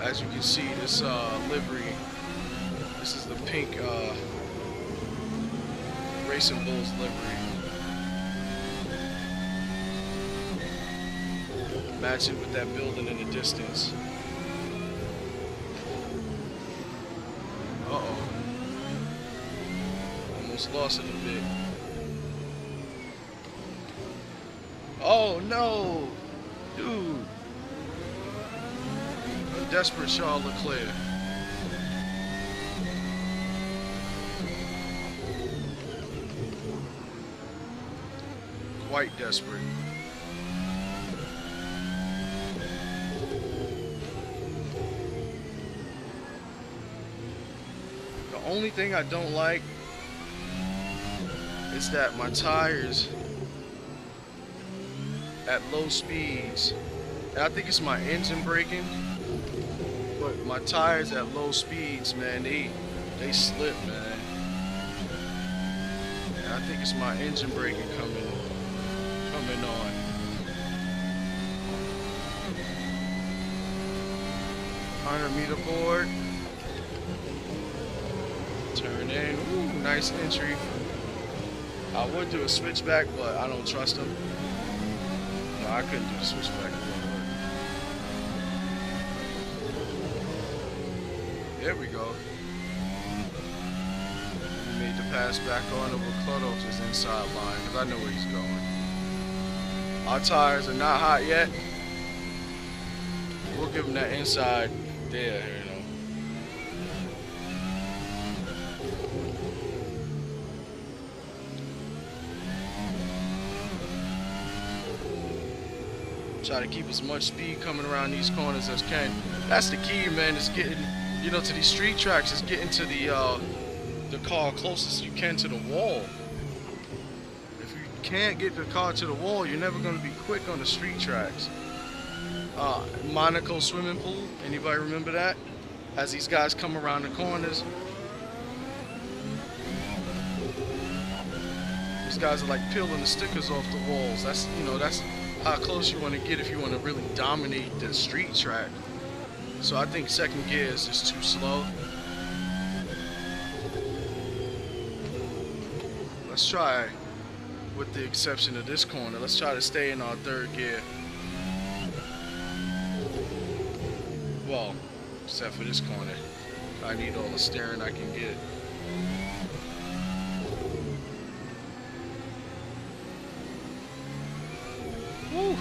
as you can see, this livery, this is the pink Racing Bulls livery, matching with that building in the distance. Uh-oh. Almost lost it a bit. Oh no! Dude! A desperate Charles Leclerc. Quite desperate. only thing I don't like is that my tires at low speeds, and I think it's my engine braking, but my tires at low speeds, man, they slip, man. And I think it's my engine braking coming on. $100-meter board. Turn in. Ooh, nice entry. I would do a switchback, but I don't trust him. No, I couldn't do the switchback. There we go. He made the pass back on to cut off his inside line because I know where he's going. Our tires are not hot yet. We'll give him that inside there, you know. Try to keep as much speed coming around these corners as can. That's the key, man, is getting, you know, to these street tracks, is getting to the car closest you can to the wall. If you can't get the car to the wall, you're never going to be quick on the street tracks. Monaco swimming pool, anybody remember that? As these guys come around the corners, these guys are like peeling the stickers off the walls. That's, you know, that's how close you want to get if you want to really dominate the street track. So I think second gear is just too slow. Let's try, with the exception of this corner, let's try to stay in our third gear. Well, except for this corner. I need all the steering I can get. Woo!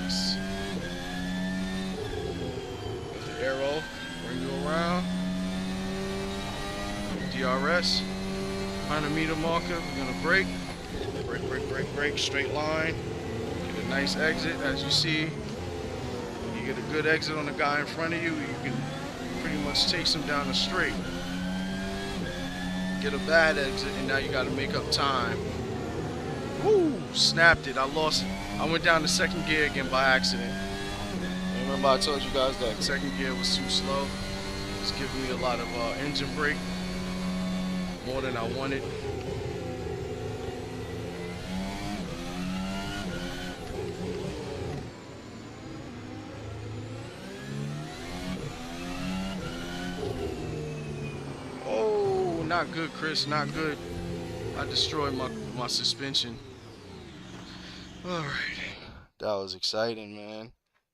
Nice. With the arrow, bring you around. DRS. 100-meter marker, we're gonna brake. Brake, straight line. Get a nice exit, as you see. You get a good exit on the guy in front of you, you can pretty much chase him down the straight. Get a bad exit, and now you gotta make up time. Woo! Snapped it, I lost it. I went down to second gear again by accident. Remember I told you guys that second gear was too slow. It's giving me a lot of engine brake. More than I wanted. Oh, not good, Chris, not good. I destroyed my suspension. Alright. That was exciting, man.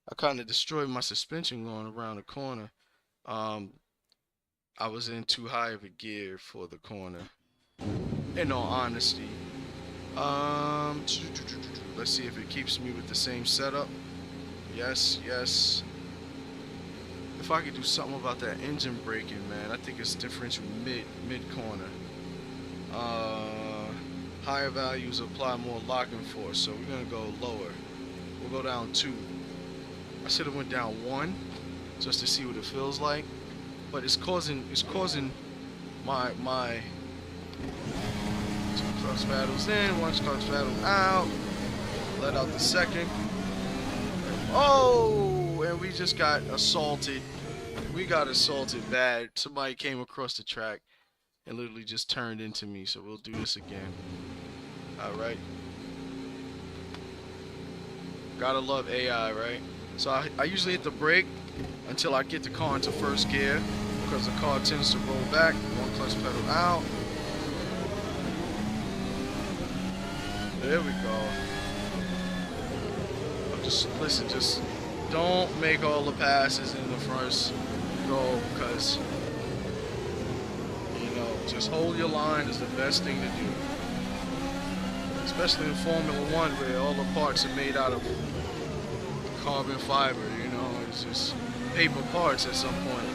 I kind of destroyed my suspension going around the corner. I was in too high of a gear for the corner, in all honesty. Let's see if it keeps me with the same setup. Yes. If I could do something about that engine braking, man, I think it's differential mid corner. Higher values apply more locking force, so we're gonna go lower. We'll go down 2. I should have went down 1 just to see what it feels like. But it's causing my 2 clutch paddles in, 1 clutch paddle out. Let out the second. Oh, and we just got assaulted. We got assaulted bad. Somebody came across the track and literally just turned into me. So we'll do this again. All right. Gotta love AI, right? So I usually hit the brake until I get the car into first gear, because the car tends to roll back. 1 clutch pedal out. There we go. Just don't make all the passes in the first go, because, you know, just hold your line is the best thing to do. Especially in Formula 1, where all the parts are made out of carbon fiber, you know, it's just paper parts at some point.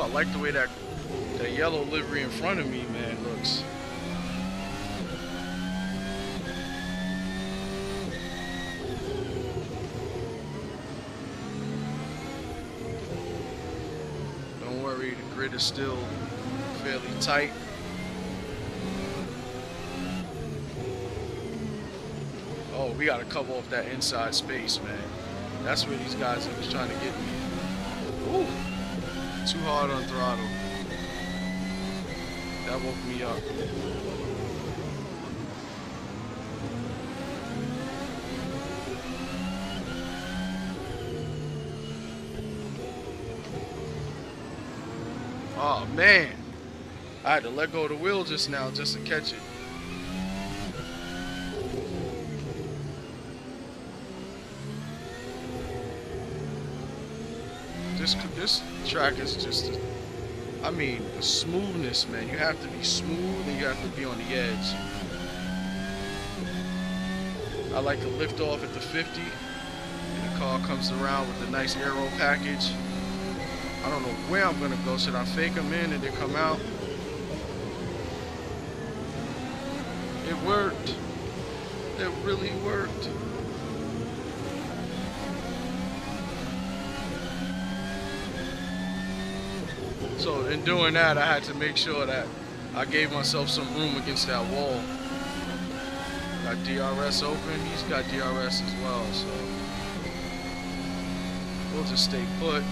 I like the way that yellow livery in front of me, man, looks. Don't worry, the grid is still fairly tight. Oh, we gotta cover off that inside space, man. That's where these guys are trying to get me. Ooh, too hard on throttle. That woke me up. Oh man, I had to let go of the wheel just now just to catch it. This track is just, I mean, the smoothness, man. You have to be smooth and you have to be on the edge. I like to lift off at the 50 and the car comes around with a nice aero package. I don't know where I'm gonna go. Should I fake them in and they come out? It worked. It really worked. So in doing that, I had to make sure that I gave myself some room against that wall. Got DRS open. He's got DRS as well, so we'll just stay put.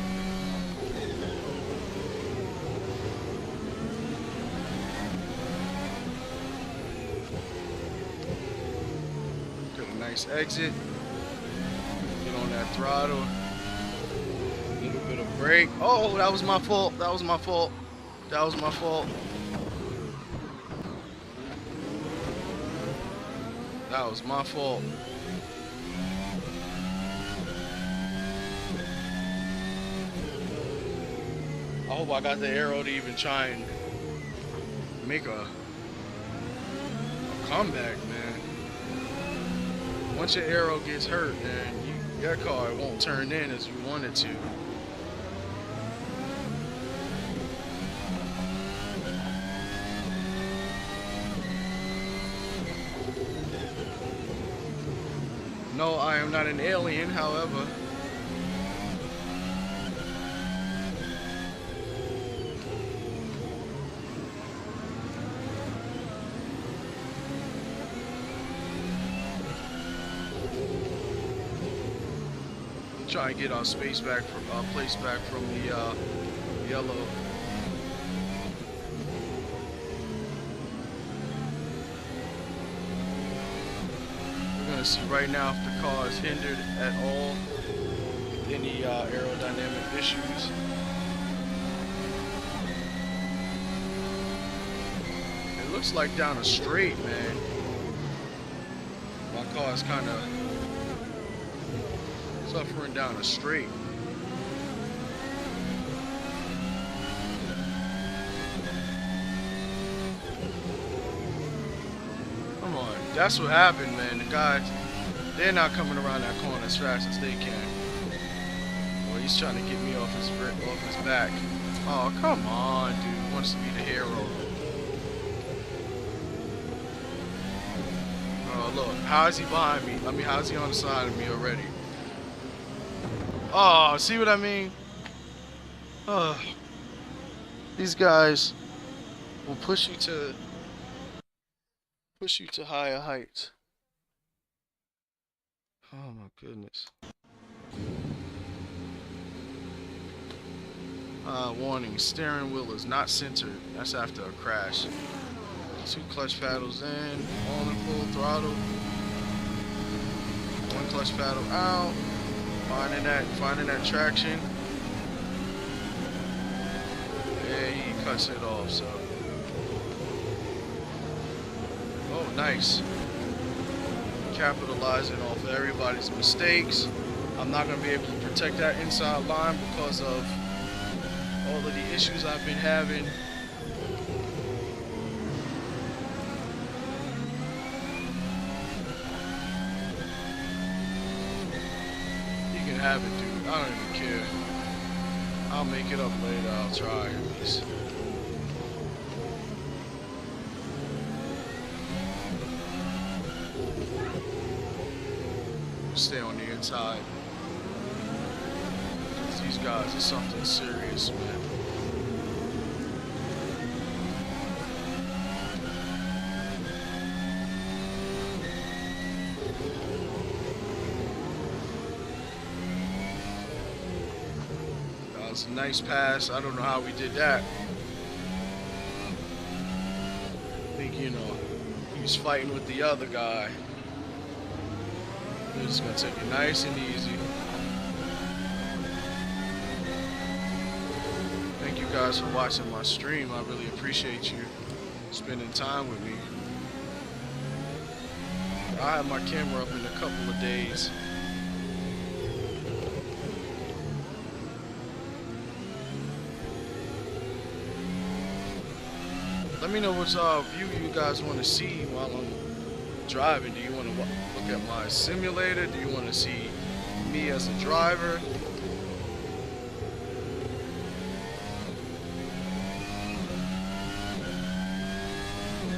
Get a nice exit. Get on that throttle. Little bit of brake. Oh, that was my fault. That was my fault. That was my fault. That was my fault. I hope I got the arrow to even try and make a comeback, man. Once your arrow gets hurt, man, your car won't turn in as you want it to. No, I am not an alien, however. Try and get our space back from place back from the yellow. We're gonna see right now if the car is hindered at all with any aerodynamic issues. It looks like down a straight, man. My car is kind of suffering down a straight. Come on, that's what happened, man. The guys, they're not coming around that corner as fast as they can. Well, he's trying to get me off his back. Oh, come on, dude. He wants to be the hero. Oh, look. How is he behind me? I mean, how is he on the side of me already? Oh, see what I mean? These guys will push you to higher heights. Oh my goodness. Warning, steering wheel is not centered. That's after a crash. 2 clutch paddles in, on and full throttle. 1 clutch paddle out. Finding that traction. Yeah, he cuts it off, so. Oh, nice. Capitalizing off of everybody's mistakes. I'm not going to be able to protect that inside line because of all of the issues I've been having. Have it, dude. I don't even care. I'll make it up later. I'll try at least. Stay on the inside. These guys are something serious, man. That was a nice pass. I don't know how we did that. I think, you know, he was fighting with the other guy. We're just gonna take it nice and easy. Thank you guys for watching my stream. I really appreciate you spending time with me. I have my camera up in a couple of days. Let me know what view you guys want to see while I'm driving. Do you want to look at my simulator? Do you want to see me as a driver?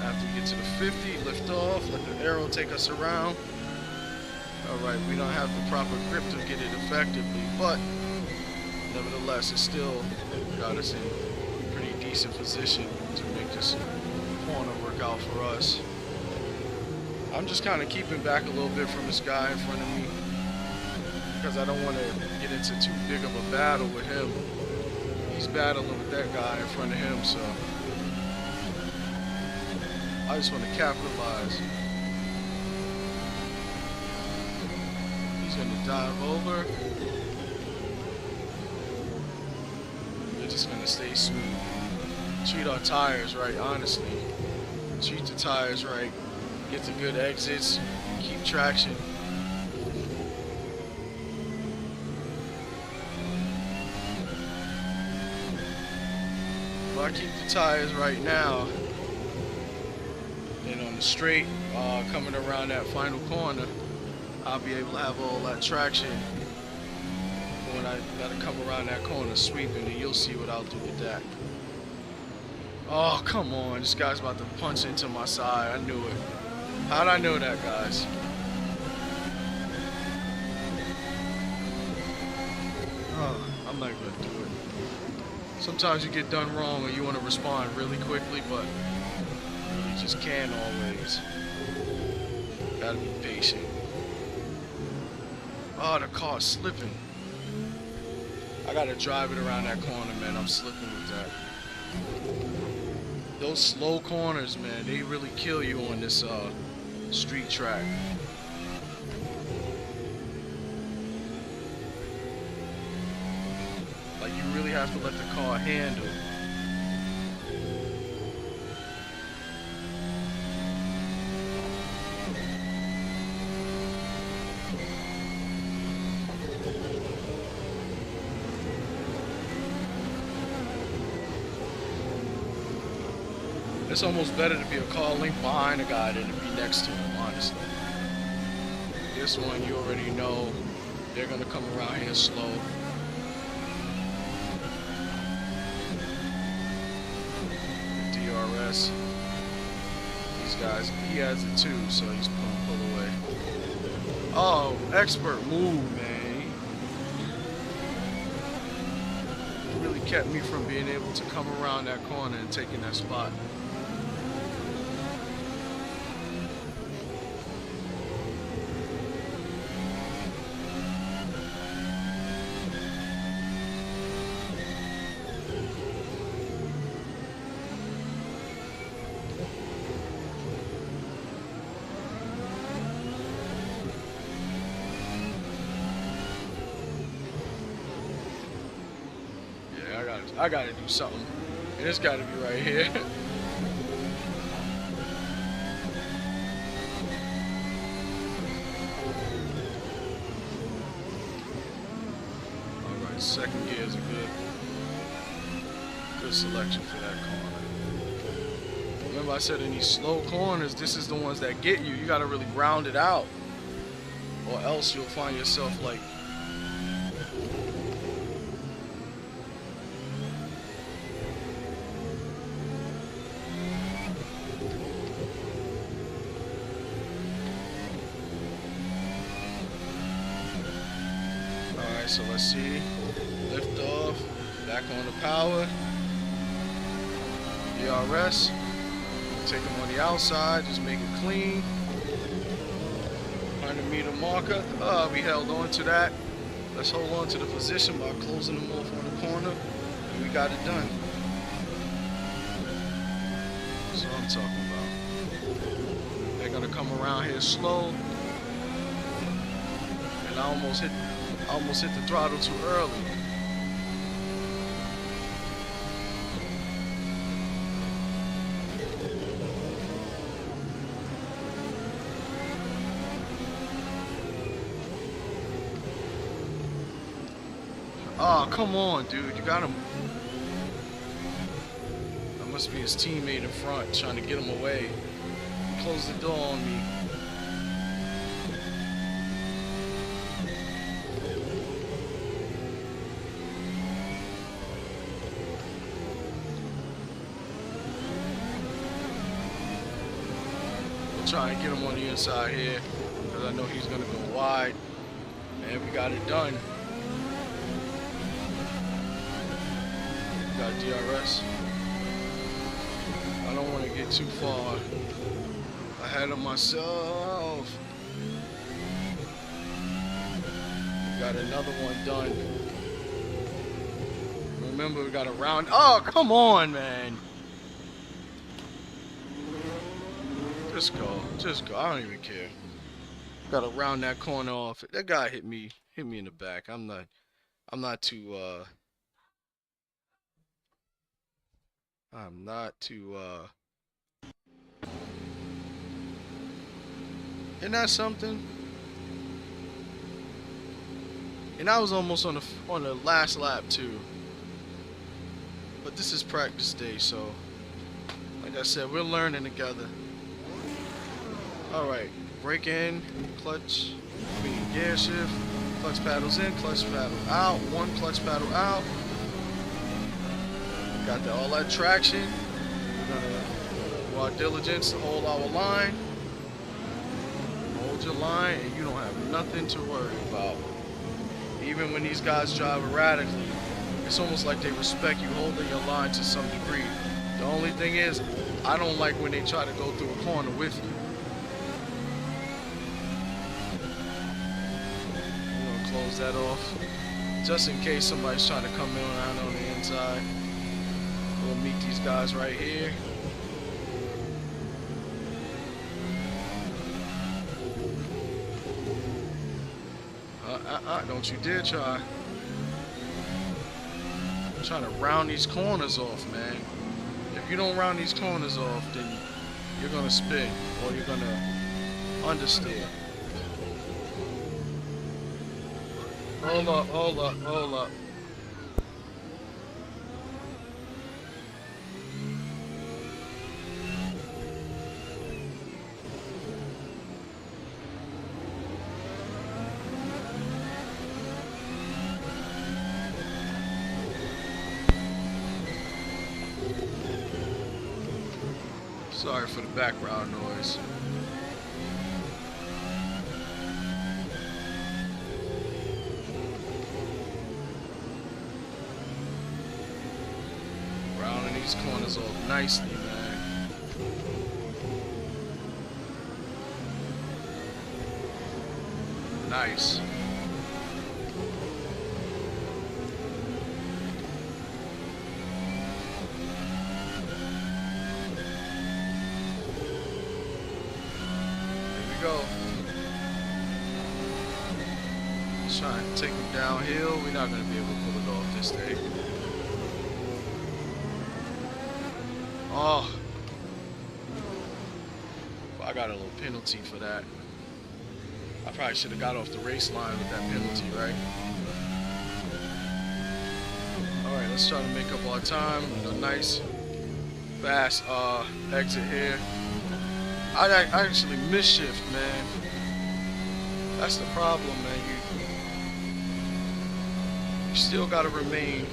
After we get to the 50, lift off, let the arrow take us around. Alright, we don't have the proper grip to get it effectively, but nevertheless, it still got us in a pretty decent position to make this corner work out for us. I'm just kind of keeping back a little bit from this guy in front of me because I don't want to get into too big of a battle with him. He's battling with that guy in front of him, so I just want to capitalize. He's going to dive over. We're just going to stay smooth. Treat our tires right, honestly. Treat the tires right. Get the good exits, keep traction. If I keep the tires right now, then on the straight, coming around that final corner, I'll be able to have all that traction when I gotta come around that corner sweeping, and you'll see what I'll do with that. Oh, come on, this guy's about to punch into my side. I knew it. How'd I know that, guys? Oh, I'm not gonna do it. Sometimes you get done wrong and you want to respond really quickly, but you just can't always. Gotta be patient. Oh, the car's slipping. I gotta drive it around that corner, man. I'm slipping with that. Those slow corners, man, they really kill you on this street track. Like, you really have to let the car handle. It's almost better to be a car link behind a guy than to be next to him, honestly. This one, you already know they're gonna come around here slow. DRS. These guys, he has it too, so he's gonna pull away. Oh, expert move, man. He really kept me from being able to come around that corner and taking that spot. I gotta do something. And it's gotta be right here. Alright, second gear is a good selection for that corner. Remember I said in these slow corners, this is the ones that get you. You gotta really round it out. Or else you'll find yourself like So let's see. Lift off. Back on the power. DRS. Take them on the outside. Just make it clean. 100-meter marker. We held on to that. Let's hold on to the position by closing them off on the corner. And we got it done. That's what I'm talking about. They're gonna come around here slow. And I almost hit the throttle too early. Oh, come on, dude. You got him. That must be his teammate in front trying to get him away. He closed the door on me. We'll try and get him on the inside here because I know he's going to go wide. And we got it done. Got DRS. I don't want to get too far ahead of myself. Got another one done. Remember, we got a round. Oh, come on, man. Just go. Just go. I don't even care. Got to round that corner off. That guy hit me in the back. I'm not too isn't that something? And I was almost on the last lap too. But this is practice day, so like I said, we're learning together. Alright, brake in, clutch, gear shift, clutch paddles in, clutch paddle out, one clutch paddle out. Got all that traction. We're gonna do our diligence to hold our line. Hold your line and you don't have nothing to worry about. Even when these guys drive erratically, it's almost like they respect you holding your line to some degree. The only thing is, I don't like when they try to go through a corner with you. We're gonna close that off. Just in case somebody's trying to come in around on the inside. We'll meet these guys right here. Don't you dare try. I'm trying to round these corners off, man. If you don't round these corners off, then you're gonna spin or you're gonna understeer. Hold up, hold up, hold up. Sorry for the background noise. Rounding these corners off nicely, man. Nice. Go. Let's try and take him downhill. We're not going to be able to pull it off this day. Oh. I got a little penalty for that. I probably should have got off the race line with that penalty, right? Alright, let's try to make up our time. A nice, fast exit here. I actually misshift, man. That's the problem, man. You still gotta remain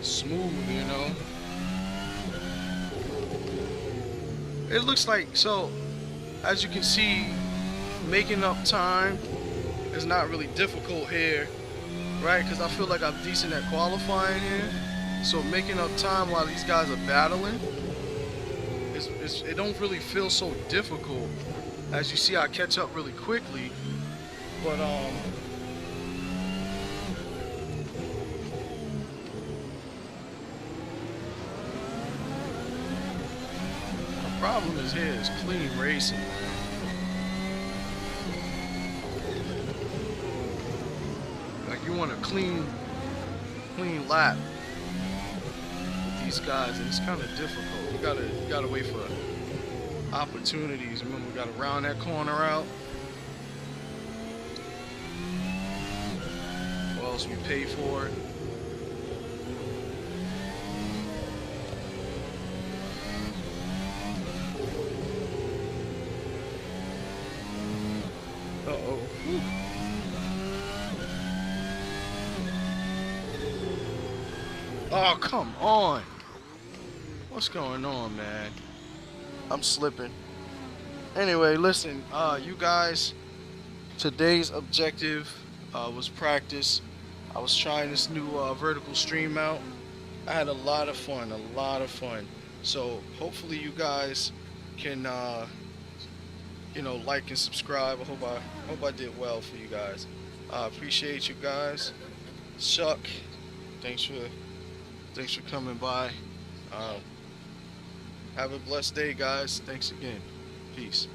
smooth, you know. It looks like, so as you can see, making up time it's not really difficult here, right? Because I feel like I'm decent at qualifying here. So making up time while these guys are battling, it don't really feel so difficult. As you see, I catch up really quickly, but the problem is here is clean racing. Like you want a clean lap with these guys, and it's kind of difficult. You gotta wait for opportunities. Remember, we gotta round that corner out, or else we pay for it. Uh-oh. Whew. Oh, come on. What's going on, man? I'm slipping. Anyway, listen, you guys, today's objective was practice. I was trying this new vertical stream out. I had a lot of fun, So hopefully you guys can, like and subscribe. I hope I did well for you guys. Appreciate you guys. Chuck, thanks for coming by. Have a blessed day, guys. Thanks again. Peace.